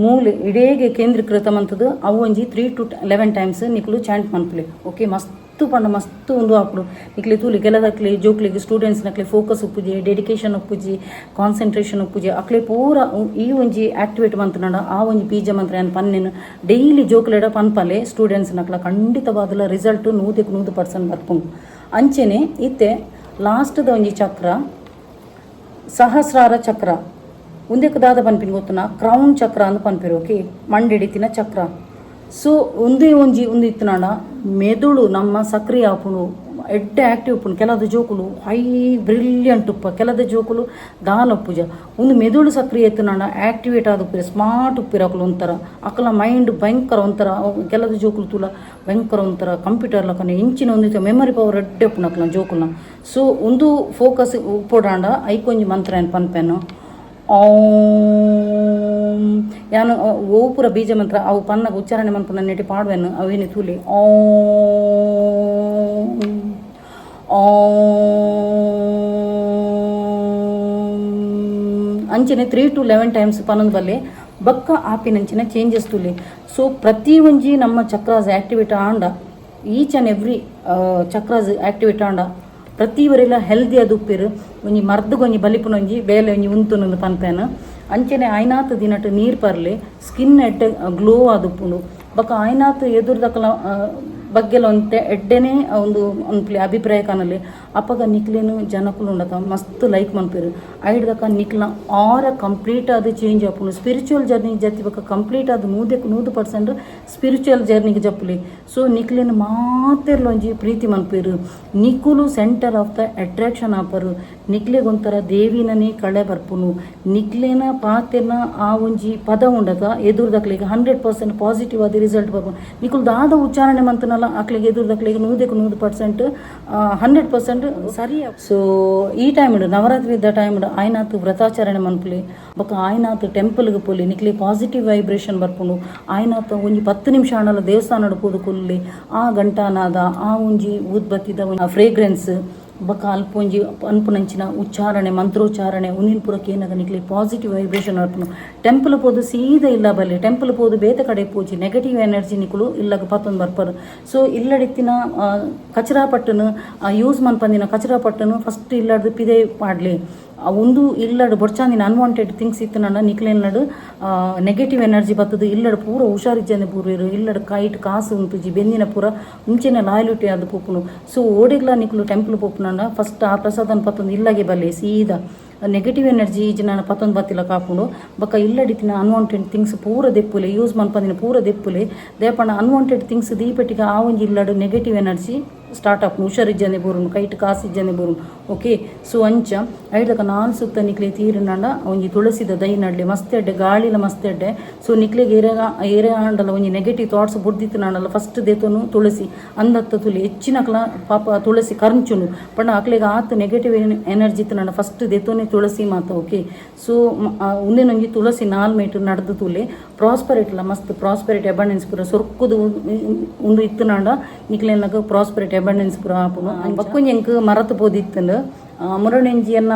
ಮೂಲೆ ಇಡೇಗೆ ಕೇಂದ್ರೀಕೃತವಂತದ್ದು ಅವು ಒಂಜಿ 3 to 11 times ನಿಕ್ಲು ಚಾಂಟ್ ಮನ್ಪುಲೆ. ಓಕೆ, ಮಸ್ತ್ ಪಂಡ ಮಸ್ತ್ ಒಂದು ಆಪುಡು ನಿಕ್ಲೆ ತೂಲಿ ಕೆಲದಕ್ಲೆ ಜೋಕ್ಲಿಗೆ ಸ್ಟೂಡೆಂಟ್ಸ್ ನಕ್ಲೆ ಫೋಕಸ್ ಉಪ್ಪುಜಿ, ಡೆಡಿಕೇಶನ್ ಉಪ್ಪುಜಿ, ಕಾನ್ಸಂಟ್ರೇಷನ್ ಉಪ್ಪುಜಿ ಅಕ್ಲೆ ಪೂರ ಈ ಒಂಜಿ ಆಕ್ಟಿವೇಟ್ ಮಂತನಾಡ ಆ ಒಂಜಿ ಬೀಜ ಮಂತ್ರ ಏನು ಪನ್ನೆನು ಡೈಲಿ ಜೋಕ್ಲೆಡ ಪನ್ಪಲೆ ಸ್ಟೂಡೆಂಟ್ಸ್ ನಕ್ಲ ಖಂಡಿತವಾದಲ ರಿಸಲ್ಟ್ 100% ಬರ್ಪುಂಡು. ಅಂಚೆನೆ ಇತ್ತೆ ಲಾಸ್ಟ್ದ ಒಂಜಿ ಚಕ್ರ ಸಹಸ್ರಾರ ಚಕ್ರ ಉಂದಕ್ಕೆ ದಾದ ಪನ್ಪಿನ ಗೊತ್ತುನ ಕ್ರೌನ್ ಚಕ್ರ ಅಂದ್ ಪನ್ಪಿರು. ಓಕೆ, ಮಂಡಿಡಿತಿನ ಚಕ್ರ. ಸೊ ಒಂದೇ ಒಂಜಿ ಒಂದು ಇತ್ತನಾಡ ಮೆದುಳು ನಮ್ಮ ಸಕ್ರಿಯ ಆಪುಣು ಎಡ್ಡೆ ಆಕ್ಟಿವ್ ಉಪ್ಪುನು. ಕೆಲದ ಜೋಕುಲು ಹೈ ಬ್ರಿಲಿಯಂಟ್ ಉಪ್ಪ, ಕೆಲದ ಜೋಕುಲು ದಾಲ್ ಉಪ್ಪುಜ. ಒಂದು ಮೆದುಳು ಸಕ್ರಿಯ ಎತ್ತನಾಡ ಆಕ್ಟಿವೇಟ್ ಆದ ಉಪ್ಪಿರ ಸ್ಮಾರ್ಟ್ ಉಪ್ಪಿರಕಲು ಒಂಥರ ಅಕಲ ಮೈಂಡ್ ಭಯಂಕರ ಒಂಥರ. ಕೆಲದ ಜೋಕುಲು ತುಲ ಭಯಂಕರ ಒಂಥರ ಕಂಪ್ಯೂಟರ್ ಲಕನೆ ಇಂಚಿನ ಒಂದು ಮೆಮೊರಿ ಪವರ್ ಎಡ್ಡೆ ಉಪ್ಪುನ ಅಕಲ ಜೋಕುಲ್ನ. ಸೊ ಒಂದು ಫೋಕಸ್ ಉಪ್ಪೋಡಾಂಡ ಐಕೊಂಜಿ ಮಂತ್ರ ಏನು ಪನ್ಪೆನು ಓಂ. ಯಾನು ಓ ಪೂರ ಬೀಜ ಮಂತ್ರ ಅವು ಪನ್ನಗ ಉಚ್ಚಾರಣೆ ಮನ್ಪುನ ನೆಟ್ಟಿ ಪಾಡುವೆನು ಅವೇನು ತೂಲಿ ಓಂ ಓಂ ಅಂಚಿನ 3 to 11 times ಪನ್ನೊಂದು ಬಲ್ಲೆ ಬಕ್ಕ ಆಪಿನಂಚಿನ ಚೇಂಜಸ್ ತುಲಿ. ಸೊ ಪ್ರತಿ ಒಂಜಿ ನಮ್ಮ ಚಕ್ರಾಸ್ ಆಕ್ಟಿವೇಟ್ ಆಂಡ each and every chakras activate ಆಂಡ ಪ್ರತಿವರೆಲ್ಲ ಹೆಲ್ದಿ ಅದು ಉಪ್ಪಿರು. ಒಂಜಿ ಮರ್ದಗೊಂಜಿ ಬಲಿಪುನೊಂಜಿ ಬೇಲೆ ಒಂಜಿ ಉಂತುನೊಂದು ಪನ್ಪೇನು. ಅಂಚನೆ ಆಯ್ನಾತ್ ದಿನಟ್ ನೀರು ಪರ್ಲೆ ಸ್ಕಿನ್ ಎಡ್ಡೆ ಗ್ಲೋ ಆದುಪ್ಪುಂಡು. ಬೊಕ ಆಯ್ನಾತ್ ಎದುರ್ದಕಲ ಬಗ್ಗೆಲ ಒಂತೆ ಎಡ್ಡೆನೇ ಒಂದು ಅನ್ಪ್ಲೆ ಅಭಿಪ್ರಾಯ ಕಾಣಲಿ ಅಪ್ಪಗ ನಿಕ್ಲೇನು ಜನಕ್ಕಲು ಉಂಡತ ಮಸ್ತ್ ಲೈಕ್ ಮನ್ಪೇರು. ಐಡ್ದಕ ನಿಕ್ಲ ಆರ ಕಂಪ್ಲೀಟ್ ಆದ ಚೇಂಜ್ ಆಪುಂಡು. ಸ್ಪಿರಿಚುವಲ್ ಜರ್ನಿಗೆ ಜತ್ತಿ ಬೊಕ ಕಂಪ್ಲೀಟ್ ಆದ 100% ಸ್ಪಿರಿಚುವಲ್ ಜರ್ನಿಗೆ ಜಪ್ಪಲಿ. ಸೊ ನಿಕ್ಲೇನು ಮಾತೆರ್ಲೊಂಜಿ ಪ್ರೀತಿ ಮನ್ಪೇರು. ನಿಕ್ಕುಲು ಸೆಂಟರ್ ಆಫ್ ದ ಅಟ್ರಾಕ್ಷನ್ ಆಪರು. ನಿಕ್ಲೆಗೊಂಥರ ದೇವಿನನೇ ಕಳೆ ಬರ್ಪುನು. ನಿಕ್ಲೇನ ಪಾತೆರ್ನ ಆ ಒಂಜಿ ಪದ ಉಂಡತ ಎದುರ್ದಕ್ಲಿಗೆ 100% ಪಾಸಿಟಿವ್ ಆದ ರಿಸಲ್ಟ್ ಬರ್ಪುನು. ನಿಕ್ಕುಲು ದಾದ ಉಚ್ಚಾರಣೆ ಮಂತನಲ್ಲ ಅಕ್ಲಿಗೆ ಎದುರ್ದಕ್ಲಿಗೆ 100% 100% ಸರಿ. ಸೊ ಈ ಟೈಮ್ ನವರಾತ್ರಿ ಇದ್ದ ಟೈಮ್ ಆಯ್ನಾತ್ ವ್ರತಾಚರಣೆ ಮನ್ಪುಲಿ. ಬೊಕ ಆಯ್ನಾತ್ ಟೆಂಪಲ್ಗೆ ಪೋಲಿ ನಿಕ್ಲಿ ಪಾಸಿಟಿವ್ ವೈಬ್ರೇಷನ್ ಬರ್ಪುಂಡು. ಆಯ್ನಾತ್ ಒಂಜಿ 10 ನಿಮಿಷ ಆಂಡಲ ದೇವಸ್ಥಾನ ಪೋದು ಕೊಲ್ಲಿ ಆ ಗಂಟಾನಾದ ಆ ಒಂಜಿ ಊದ್ಬತ್ತಿದ ಫ್ರೇಗ್ರೆನ್ಸ್ ಬೊಕ ಅಲ್ಪ ಒಂಜಿ ಅನ್ಪುನಂಚಿನ ಉಚ್ಚಾರಣೆ ಮಂತ್ರೋಚ್ಚಾರಣೆ ಉಂದಿನ ಪೂರಕ್ಕೆ ಏನಾಗ ನಿಕ್ಲಿ ಪಾಸಿಟಿವ್ ವೈಬ್ರೇಷನ್ ಬರ್ಪುನು. ಟೆಂಪಲ್ ಪೋದು ಸೀದಾ ಇಲ್ಲ ಬಲ್ಲಿ ಟೆಂಪಲ್ ಪೋದು ಬೇತೆ ಕಡೆ ಪೋಜಿ ನೆಗೆಟಿವ್ ಎನರ್ಜಿ ನಿಕ್ಕಲು ಇಲ್ಲಾಗ ಪತ್ತೊಂದು ಬರ್ಪರು. ಸೊ ಇಲ್ಲಡಿತ್ತಿನ ಕಚರಾ ಪಟ್ಟನು ಯೂಸ್ ಮನ್ಪಂದಿನ ಕಚರಾ ಪಟ್ಟನು ಫಸ್ಟ್ ಇಲ್ಲಡ್ದು ಪಿದೆ ಪಾಡ್ಲಿ ಒಂದು ಇಲ್ಲಡು ಬೊಡ್ಚಾಂದಿನ ಅನ್ವಾಂಟೆಡ್ ಥಿಂಗ್ಸ್ ಇತ್ತು ನನ್ನ ನಿಕ್ಲೆನ್ನಡು ನೆಗೆಟಿವ್ ಎನರ್ಜಿ ಬರ್ತದೆ. ಇಲ್ಲಡು ಪೂರ ಹುಷಾರಿಜ್ಜನೆ ಪೂರ್ವೇರು ಇಲ್ಲಡು ಕೈಟ್ ಕಾಸು ಉಂಟುಜಿ ಬೆಂದಿನ ಪೂರ ಮುಂಚೆನೆ ಲಾಯಲ್ಟಿ ಅದು ಪೋಪುನು. ಸೊ ಓಡಿಗ್ಲ ನಿಕ್ಲು ಟೆಂಪಲ್ ಪೋಪುನ ಫಸ್ಟ್ ಆ ಪ್ರಸಾದನ ಪತ್ತೊಂದು ಇಲ್ಲಾಗೆ ಬಲ್ಲೆ ಸೀದಾ ನೆಗೆಟಿವ್ ಎನರ್ಜಿ ಈಜಿ ನಾನು ಪತ್ತೊಂದು ಬತ್ತಿಲ್ಲ ಕಾಪುಂಡು. ಬೊಕ ಇಲ್ಲಡಿತಿನ ಅನ್ವಾಂಟೆಡ್ ಥಿಂಗ್ಸ್ ಪೂರ ದೆಪ್ಪುಲೆ ಯೂಸ್ ಮನ್ಪಂದಿನ ಪೂರ ದೆಪ್ಪುಲೆ ದೇಪಣ್ಣ ಅನ್ವಾಂಟೆಡ್ ಥಿಂಗ್ಸ್ ದೀಪಟ್ಟಿಗೆ ಆ ಒಂಜಿ ಇಲ್ಲಡು ನೆಗೆಟಿವ್ ಎನರ್ಜಿ ಸ್ಟಾರ್ಟ್ ಆಪುನು. ಹುಷಾರಿಜ್ಜನೆ ಬೂರುನು ಕೈಟ್ ಕಾಸಿಜ್ಜನೆ ಬೂರುನು. ಓಕೆ, ಸೊ ಅಂಚ ಐದಕ 4 ಸುತ್ತ ನಿಕ್ಲೆ ತೀರಿನಂಡ ಒಂಜಿ ತುಳಸಿದ ದೈ ನಡ್ಲಿ ಮಸ್ತೆಡ್ಡೆ ಗಾಳಿಲ ಮಸ್ತೆಡ್ಡೆ. ಸೊ ನಿಕ್ಲೆಗೆ ಏರೆ ಆಂಡಲ ಒಂಜಿ ನೆಗೆಟಿವ್ ಥಾಟ್ಸ್ ಬುಡ್ದಿತ್ತು ನಾಂಡಲ ಫಸ್ಟ್ ದೇತನು ತುಳಸಿ ಅಂದತ್ತ ತುಲಿ ಹೆಚ್ಚಿನಕ್ಲ ಪಾಪ ತುಳಸಿ ಕರ್ಂಚುನು ಪಂಡ ಅಕ್ಲೆಗೆ ಆತು ನೆಗೆಟಿವ್ ಎನರ್ಜಿ ಇತ್ತು ನಾಂಡ ಫಸ್ಟ್ ದೇತೋನೆ ತುಳಸಿ ಮಾತ. ಓಕೆ, ಸೊ ಉಂದೇನೊಂಜಿ ತುಳಸಿ 4 ಮೀಟರ್ ನಡೆದು ತುಲೆ ಪ್ರಾಸ್ಪರಿಟಿಲ ಮಸ್ತ್ ಪ್ರಾಸ್ಪರಿಟಿ ಅಬಂಡೆನ್ಸ್ ಪೂರ ಸೊರ್ಕುದು ಉಂದು ಇತ್ತು ನಾಂಡ ನಿಕ್ಲೆನಾಗ ಪ್ರಾಸ್ಪರಿಟಿ ಅಬಂಡೆನ್ಸ್ ಪೂರ ಆಪುನು. ಬಕ್ಕೊಂಜಿ ಎಂಕ್ ಮರತು ಪೋದಿತ್ತಂದು ಮುರಣಿಂಜಿಯನ್ನ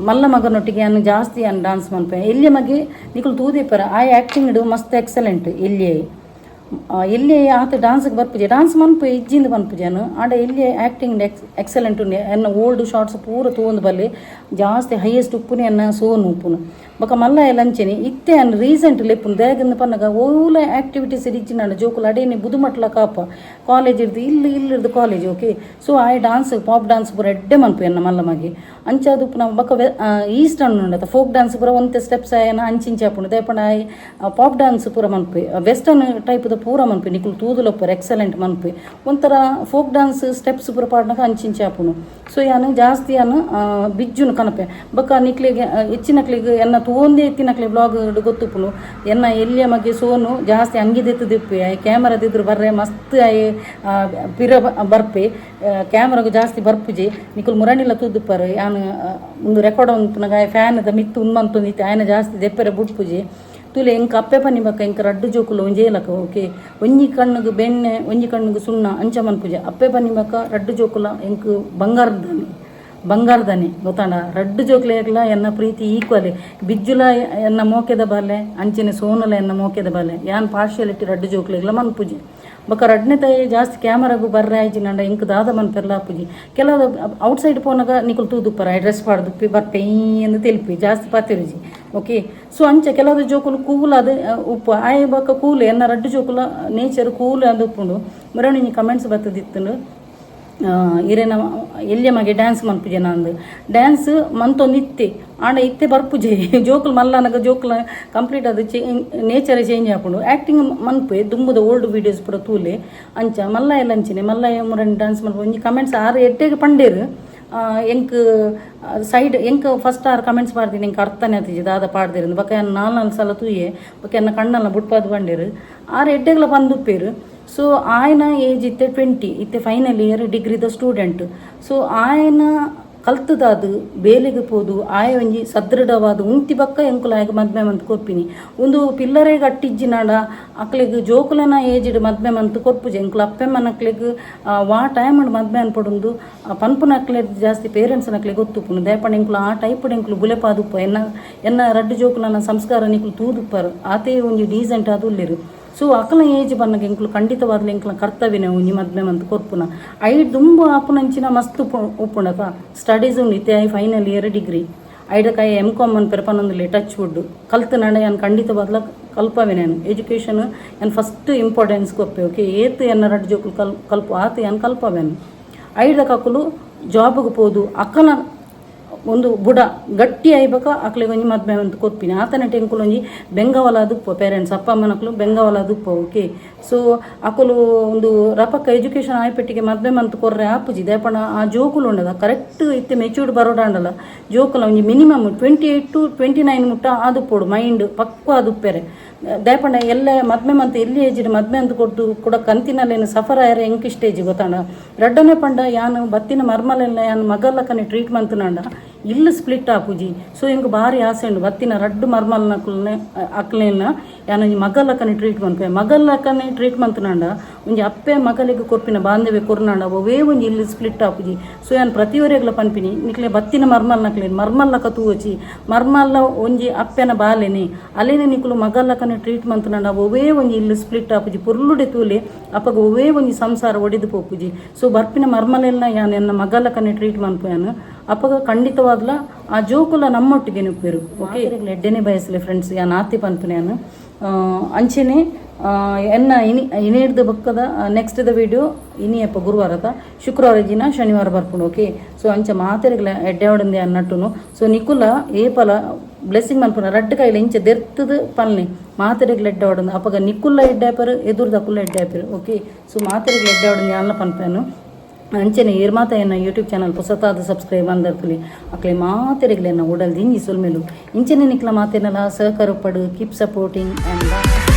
ಮಲ್ಲ ಮಗನೊಟ್ಟಿಗೆ ಅನ್ನು ಜಾಸ್ತಿ ಅನ್ನು ಡಾನ್ಸ್ ಮನ್ಪೆ ಎಲ್ಲಿಯ ಮಗೆ ನಿಕಲು ತೂದಿಪ್ಪರ ಆ ಆ್ಯಕ್ಟಿಂಗ್ ಮಸ್ತ್ ಎಕ್ಸಲೆಂಟ್ ಎಲ್ಲಿಯೇ ಎಲ್ಲಿ ಆತ ಡ್ಯಾನ್ಸ್ಗೆ ಬರ್ಪುಜೆ ಡ್ಯಾನ್ಸ್ ಮನ್ಪು ಇಜ್ಜಿಂದ ಮನ್ಪುಜೆನು ಆಡ ಎಲ್ಲಿ ಆ್ಯಕ್ಟಿಂಗ್ ಎಕ್ಸಲೆಂಟ್ ಉಂಡೆ ಎನ್ನ ಓಲ್ಡ್ ಶಾರ್ಟ್ಸ್ ಪೂರ ತೂಂದು ಬಲ್ಲಿ ಜಾಸ್ತಿ ಹೈಯೆಸ್ಟ್ ಉಪ್ಪುನಿ ಎನ್ನ ಸೋನು ಉಪ್ಪುನು ಬೊಕ ಮಲ್ಲ ಲಂಚೆನಿ ಇತ್ತೆ ಅನ್ನ ರೀಸೆಂಟ್ ಲೆಪ್ಪುನು ದೇಗಂದ ಪನ್ನಗ ಓಲ ಆ್ಯಕ್ಟಿವಿಟೀಸ್ ಇಜ್ಜಿನಾಡ ಜೋಕುಲು ಅಡೇನೆ ಬುದುಮಟ್ಲ ಕಾಪ ಕಾಲೇಜ್ ಇರ್ದು ಇಲ್ಲಿರ್ದು ಕಾಲೇಜ್ ಓಕೆ ಸೊ ಆ ಡ್ಯಾನ್ಸ್ ಪಾಪ್ ಡ್ಯಾನ್ಸ್ ಪೂರ ಎಡ್ಡೆ ಮನ್ಪು ಎನ್ನ ಮಲ್ಲ ಮಗೆ ಅಂಚಾದು ನಾವು ಬೊಕ ಈಸ್ಟರ್ನ್ ಉಂಡತ ಫೋಕ್ ಡ್ಯಾನ್ಸ್ ಪೂರ ಒಂತೆ ಸ್ಟೆಪ್ಸ್ ಆಯನ ಅಂಚಿಂಚಾಪುಂಡು ದೇಪಣ ಪಾಪ್ ಡ್ಯಾನ್ಸ್ ಪೂರ ಮನ್ಪು ವೆಸ್ಟರ್ನ್ ಟೈಪ್ದ ಪೂರ ಮನ್ಪು ನಿಕುಲು ತೂದುಲೊಪ್ಪರು ಎಕ್ಸಲೆಂಟ್ ಮನ್ಪು ಒಂಥರ ಫೋಕ್ ಡ್ಯಾನ್ಸ್ ಸ್ಟೆಪ್ಸ್ ಪೂರ ಪಾಡ್ನಾಗ ಅಂಚಿಂಚಾಪುನು ಸೊ ಯಾನು ಜಾಸ್ತಿ ಯಾನು ಬಿಜ್ಜುನು ಕನಪೆ ಬೊಕ ನಿಕ್ಲಿಗೆ ಹೆಚ್ಚಿನಕ್ಲಿಗೆ ಎನ್ನ ತೂಂದೇ ಎತ್ತಿನಕ್ಲಿ ಬ್ಲಾಗ್ ಗೊತ್ತುಪ್ಪುನು ಎನ್ನ ಎಲ್ಲಿಯ ಮಗೆ ಸೋನು ಜಾಸ್ತಿ ಅಂಗಿದೆತ್ತು ದಿಪ್ಪಿ ಆಯ್ ಕ್ಯಾಮರಾದಿದ್ರು ಬರ್ರೆ ಮಸ್ತ್ ಆಯ್ ಪಿರ ಬರ್ಪೆ ಕ್ಯಾಮ್ರಾಗ ಜಾಸ್ತಿ ಬರ್ಪುಜಿ ನಿಕುಲು ಮುರಣಿಲ್ಲ ತೂದುಪ್ಪರು ಯಾನು ಒಂದು ರೆಕಾರ್ಡ್ ಉಂಟುನಾಗ ಫ್ಯಾನ್ದ ಮಿತ್ತು ಉನ್ಮಂತೊಂದಿತ್ತು ಆಯ್ನ ಜಾಸ್ತಿ ದೆಪ್ಪರೆ ಬುಡ್ಪುಜಿ ತುಲೆ ಎಂಕ ಅಪ್ಪೆ ಪನ್ನಿ ಬಕ್ಕ ಎಂಕ ರಡ್ಡು ಜೋಕುಲು ಒಂಜೇಲಕ ಓಕೆ ಒಂಜಿ ಕಣ್ಣಿಗೆ ಬೆಣ್ಣೆ ಒಂಜಿ ಕಣ್ಣಿಗೆ ಸುಣ್ಣ ಅಂಚ ಮನ್ಪುಜೆ ಅಪ್ಪೆ ಪನ್ನಿ ಬಕ್ಕ ರಡ್ಡು ಜೋಕುಲ ಎಂಕ ಬಂಗಾರದನೆ ಗೊತ್ತಾಂಡ ರಡ್ಡು ಜೋಕ್ಲೆಗ್ಲ ಎನ್ನ ಪ್ರೀತಿ ಈಕ್ವಲಿ ಬಿಜ್ಜುಲ ಎನ್ನ ಮೋಕೆದ ಬಾಲೆ ಅಂಚಿನ ಸೋನಲ ಎನ್ನ ಮೋಕೆದ ಬಾಲೆ ಯಾನ್ ಪಾರ್ಶಿಯಾಲಿಟಿ ರಡ್ಡು ಜೋಕ್ಲೆಗ್ಲ ಮನ್ಪುಜೆ ಬೊಕ ರಡ್ನೆ ತಾಯಿ ಜಾಸ್ತಿ ಕ್ಯಾಮರಾಗು ಬರ್ರೆ ಆಯ್ಜಿ ನಂಡ ಇಂಕ ದಾದ ಮನ್ಪೆರ್ಲ ಆಪುಜಿ ಕೆಲವು ಔಟ್ಸೈಡ್ ಪೋನಾಗ ನಿಕುಲು ತೂದುಪ್ಪರ ಡ್ರೆಸ್ ಪಾಡ್ದುಪ್ಪಿ ಬರ್ಪೆ ಎಂದು ತೆಲ್ಪಿ ಜಾಸ್ತಿ ಪಾತಿರುಜಿ ಓಕೆ ಸೊ ಅಂಚೆ ಕೆಲವು ಜೋಕುಲು ಕೂಲ್ ಅದು ಉಪ್ಪು ಆಯ್ ಬೊಕ ಕೂಲ್ ಎನ್ನ ರಡ್ಡು ಜೋಕುಲ ನೇಚರ್ ಕೂಲ್ ಅದು ಉಪ್ಪುಂಡು ಮರಣಿನಿ ಕಮೆಂಟ್ಸ್ ಬರ್ತದಿತ್ತು ಇರೇನ ಎಲ್ಲಿಯ ಮಗೆ ಡ್ಯಾನ್ಸ್ ಮನ್ಪುಜೆ ನಂದು ಡ್ಯಾನ್ಸ್ ಮಂತೊಂದು ಆಂಡ ಇತ್ತೆ ಬರ್ಪುಜೆ ಜೋಕುಲು ಮಲ್ಲನಗ ಜೋಕುಲ ಕಂಪ್ಲೀಟ್ ಅದು ನೇಚರ್ ಚೇಂಜ್ ಆಪುಂಡು ಆ್ಯಕ್ಟಿಂಗ್ ಮನ್ಪೆ ದುಂಬುದ ಓಲ್ಡ್ ವೀಡಿಯೋಸ್ ಪೂರ ತೂಲೆ ಅಂಚ ಮಲ್ಲ ಎಲ್ಲ ಅಂಚಿನೆ ಮಲ್ಲ ಮುರನಿ ಡ್ಯಾನ್ಸ್ ಮನ್ಪು ಒಂಜಿ ಕಮೆಂಟ್ಸ್ ಆರು ಎಟ್ಟೆಗೆ ಪಂಡೇರು ಎಂಕ್ ಸೈಡ್ ಎಂಕ್ ಫಸ್ಟ್ ಆರು ಕಮೆಂಟ್ಸ್ ಪಾಡ್ತೀನಿ ಎಂಕ್ ಅರ್ಥನೇ ಆತಿಜಿ ದಾದ ಪಾಡ್ದಿರು ಬೊಕ ಎನ್ನ 4 ಸಲ ತೂಯೆ ಬೊಕ ಎನ್ನ ಕಣ್ಣಲ್ಲ ಬುಟ್ಪಾದು ಬಂಡೇರು ಆರು ಎಡ್ಡೆಗ್ಲ ಬಂದುಪ್ಪೇರು ಸೊ ಆಯ್ನ ಏಜ್ ಇತ್ತೆ 20 ಇತ್ತೆ ಫೈನಲ್ ಇಯರ್ ಡಿಗ್ರಿದ ಸ್ಟೂಡೆಂಟ್ ಸೊ ಆಯ್ನ ಕಲ್ತದಾದು ಬೇಲೆಗೆ ಪೋದು ಆಯ ಒಂಜಿ ಸದೃಢವಾದ ಉಂತಿ ಬಕ್ಕ ಎಂಕುಲ ಆಯ್ಕೆ ಮದ್ಮೆ ಮಂತ್ ಕೊರ್ಪಿನಿ ಒಂದು ಪಿಲ್ಲರೇಗೆ ಅಟ್ಟಿಜ್ಜಿನಾಡ ಅಕ್ಲೆಗ್ ಜೋಕುಲನ ಏಜ್ಡ್ ಮದ್ಮೆ ಮಂತ್ ಕೊರ್ಪುಜಿ ಎಂಕುಲ ಅಪ್ಪೆಮ್ಮನ ಅಕ್ಲೆಗ್ ವಾ ಟೈಮ್ ಮದ್ಮೆ ಅನ್ಪಡೊಂದು ಪನ್ಪುನ ಅಕ್ಲೆ ಜಾಸ್ತಿ ಪೇರೆಂಟ್ಸ್ನ ಅಕ್ಲೆ ಗೊತ್ತುಪ್ಪುನು ದೇಪಣ ಎಂಕುಲು ಆ ಟೈಪ್ ಎಂಕುಲು ಬುಲೆ ಪಾದುಪ್ಪ ಎನ್ನ ರಡ್ಡು ಜೋಕುಲನ ಸಂಸ್ಕಾರ ನಿಕುಲು ತೂದುಪ್ಪರು ಆತೇ ಒಂಜಿ ಡೀಸೆಂಟ್ ಅದು ಉಳ್ಳಿರು ಸೊ ಅಕಲ ಏಜ್ ಬನ್ನಗ ಎಂಕ್ಲು ಖಂಡಿತವಾದ್ಲು ಎಂಕ್ಲ ಕರ್ತವ್ಯನೇ ಒಂಜಿ ಮದ್ಮೆ ಮಂತ್ ಕೊರ್ಪುನ ಐ ದುಂಬು ಆಪುನಂಚಿನ ಮಸ್ತ್ ಉಪ್ಪುಂಡತ ಸ್ಟಡೀಸ್ ಉಂಡು ಇತ್ತೆ ಐ ಫೈನಲ್ ಇಯರ್ ಡಿಗ್ರಿ ಐಡಕಾಯಿ M.Com ಅನ್ಪೆರ ಪನ್ನೊಂದುಲ್ಲೆ ಟಚ್ ವುಡ್ ಕಲ್ತು ನಡೆ ಯಾನು ಖಂಡಿತವಾದ್ಲ ಕಲ್ಪವೆ ನಾನು ಎಜುಕೇಷನ್ ಏನು ಫಸ್ಟ್ ಇಂಪಾರ್ಟೆನ್ಸ್ ಕೊಪ್ಪೆ ಓಕೆ ಏತು ಎನ್ನ ರಡ್ಡು ಜೋಕುಲು ಕಲ್ಪು ಆತು ಏನು ಕಲ್ಪವೇನು ಐದ ಕಕ್ಕಲು ಜಾಬ್ಗೆ ಪೋದು ಅಕ್ಕನ ಒಂದು ಬುಡ ಗಟ್ಟಿ ಆಯ್ಬೇಕ ಅಕ್ಲಿಗೆ ಒಂಜಿ ಮದ್ಮೆ ಅಂತ ಕೊರ್ಪಿನಿ ಆತನ ಟೆಂಕುಲು ಒಂಜಿ ಬೆಂಗವಲ ದುಪ್ಪ ಪೇರೆಂಟ್ಸ್ ಅಪ್ಪ ಅಮ್ಮನಕ್ಲು ಬೆಂಗವಲ ದುಪ್ಪ ಓಕೆ ಸೊ ಅಕುಲು ಒಂದು ರಪಕ್ಕ ಎಜುಕೇಷನ್ ಆಯ್ಪೆಟ್ಟಿಗೆ ಮದ್ಮೆ ಮಂತ್ ಕೊರ್ರೆ ಆಪುಜಿ ದೇಪಣ ಆ ಜೋಕುಲು ಉಂಡದ ಕರೆಕ್ಟ್ ಇತ್ತೆ ಮೆಚ್ಯೂರ್ಡ್ ಬರೋಡಾಂಡಲ್ಲ ಜೋಕುಲ ಒಂಜಿ ಮಿನಿಮಮ್ 28 to 29 ಮುಟ್ಟ ಆದುಪ್ಪೋಡು ಮೈಂಡ್ ಪಕ್ವ ಆದುಪ್ಪೆರೆ ದೇಪಂಡ ಎಲ್ಲ ಮದ್ಮೆ ಮಂತ್ ಎಲ್ಲಿ ಏಜಿಡ್ ಮದ್ಮೆ ಅಂತ ಕೊಟ್ಟು ಕೂಡ ಕಂತಿನಲ್ಲೇನು ಸಫರ್ ಆಯ್ರೆ ಎಂಕ್ ಸ್ಟೇಜ್ ಗೊತ್ತಾಂಡ ರಡ್ಡನೆ ಪಂಡ ಯಾನು ಬತ್ತಿನ ಮರ್ಮಲೆಲ್ಲ ಯಾನು ಮಗಲ್ಲಕ್ಕನೆ ಟ್ರೀಟ್ಮೆಂಟ್ ನಾಂಡ ಇಲ್ಲು ಸ್ಪ್ಲಿಟ್ ಆಪುಜಿ ಸೊ ಎಂಕ್ ಭಾರಿ ಆಸೆ ಉಂಡು ಬತ್ತಿನ ರಡ್ಡು ಮರ್ಮಲ್ನಕ್ಲನೆ ಅಕ್ಲೇನ ಯಾನು ಮಗಲ್ಲಕ್ಕನೆ ಟ್ರೀಟ್ಮೆಂಟ್ ಮಗಲ್ಲಕ್ಕನೆ ಟ್ರೀಟ್ಮೆಂಟ್ ನಾಂಡ ಒಂಜಿ ಅಪ್ಪೆ ಮಗಲಿಗೆ ಕೊರ್ಪಿನ ಬಾಂಧವ್ಯ ಕೊರ್ನಾಂಡ ಒವೇ ಒಂಜಿ ಇಲ್ಲಿ ಸ್ಪ್ಲಿಟ್ ಆಪುಜಿ ಸೊ ಯಾನು ಪ್ರತಿವರೆಗ್ಲ ಪನ್ಪಿನಿ ನಿಕ್ಲೆ ಬತ್ತಿನ ಮರ್ಮಲ್ನಕ್ಲೇನು ಮರ್ಮಲ್ಲಕ ತೂವಚಿ ಮರ್ಮಲ್ಲ ಒಂಜಿ ಅಪ್ಪೆನ ಬಾಲೆನೆ ಅಲ್ಲೇನೆ ನಿಕ್ಲು ಮಗಲ್ಲಕ ಟ್ರೀಟ್ಮೆಂಟ್ ನಂಡ ಒವೇ ಒಂಜಿ ಇಲ್ಲಿ ಸ್ಪ್ಲಿಟ್ ಆಪುಜಿ ಪುರ್ಲುಡೆ ತೂಲೆ ಅಪ್ಪಗ ಒವೇ ಒಂಜಿ ಸಂಸಾರ ಒಡೆದು ಪೋಪುಜಿ ಸೊ ಬರ್ಪಿನ ಮರ್ಮಲೆಲ್ಲ ಯಾನು ಎನ್ನ ಮಗಲ್ಲಕನೆ ಟ್ರೀಟ್ಮೆಂಟ್ ಯಾನು ಅಪ್ಪಗ ಖಂಡಿತವಾದ್ಲ ಆ ಜೋಕುಲ ನಮ್ಮೊಟ್ಟಿಗೆ ನಿಪ್ಪೇರು ಓಕೆ ಎಡ್ಡೆನೆ ಬಯಸಲೆ ಫ್ರೆಂಡ್ಸ್ ಯಾನು ಆತಿ ಪಂಪನೆ ಯಾನು ಅಂಚೆನೆ ಎನ್ನ ಇನಿಡ್ದು ಬಕ್ಕದ ನೆಕ್ಸ್ಟ್ ವಿಡಿಯೋ ಇನಿಯಪ್ಪ ಗುರುವಾರದ ಶುಕ್ರವಾರ ದಿನ ಶನಿವಾರ ಬರ್ಕೊಂಡು ಓಕೆ ಸೊ ಅಂಚ ಮಾತೆರೆಗ್ಲ ಎಡ್ಡೆ ಹೊಡಂದೆ ಅನ್ನಟ್ಟುನು ಸೊ ನಿಕುಲ ಏಪಲ ಬ್ಲೆಸ್ಸಿಂಗ್ ಮನ್ಪುನ ರಡ್ಡು ಕೈಲಿ ಇಂಚ ದೆರ್ತದ ಪಲ್ನೆ ಮಾತೆರೆಗ್ಲ ಎಡ್ಡೆ ಹೊಡಂದು ಅಪ್ಪಗ ನಿಕುಲ್ಲ ಎಡ್ಡಾಪರು ಎದುರ್ದಕುಲ್ಲ ಎಡ್ಡಾಪರು ಓಕೆ ಸೊ ಮಾತೆರೆಗ್ಲ ಎಡ್ಡೆ ಹೊಡಂದು ಅನ್ನ ಪನ್ಪೇನು ಅಂಚೆನೆ ಏರ್ಮಾತ ಎನ್ನ ಯೂಟ್ಯೂಬ್ ಚಾನಲ್ ಹೊಸತಾದ ಸಬ್ಸ್ಕ್ರೈಬ್ ಅಂದರ್ಕಲಿ ಅಕ್ಲೆ ಮಾತೆರೆಗ್ಲ ಎನ್ನ ಓಡಲ್ ದಿಂಜಿ ಸೊಲ್ಮೇಲು ಇಂಚೆನೆ ನಿಕ್ಲ ಮಾತೆನಲ್ಲ ಸಹಕಾರ ಪಡು ಕೀಪ್ ಸಪೋರ್ಟಿಂಗ್ ಆ್ಯಂಡ್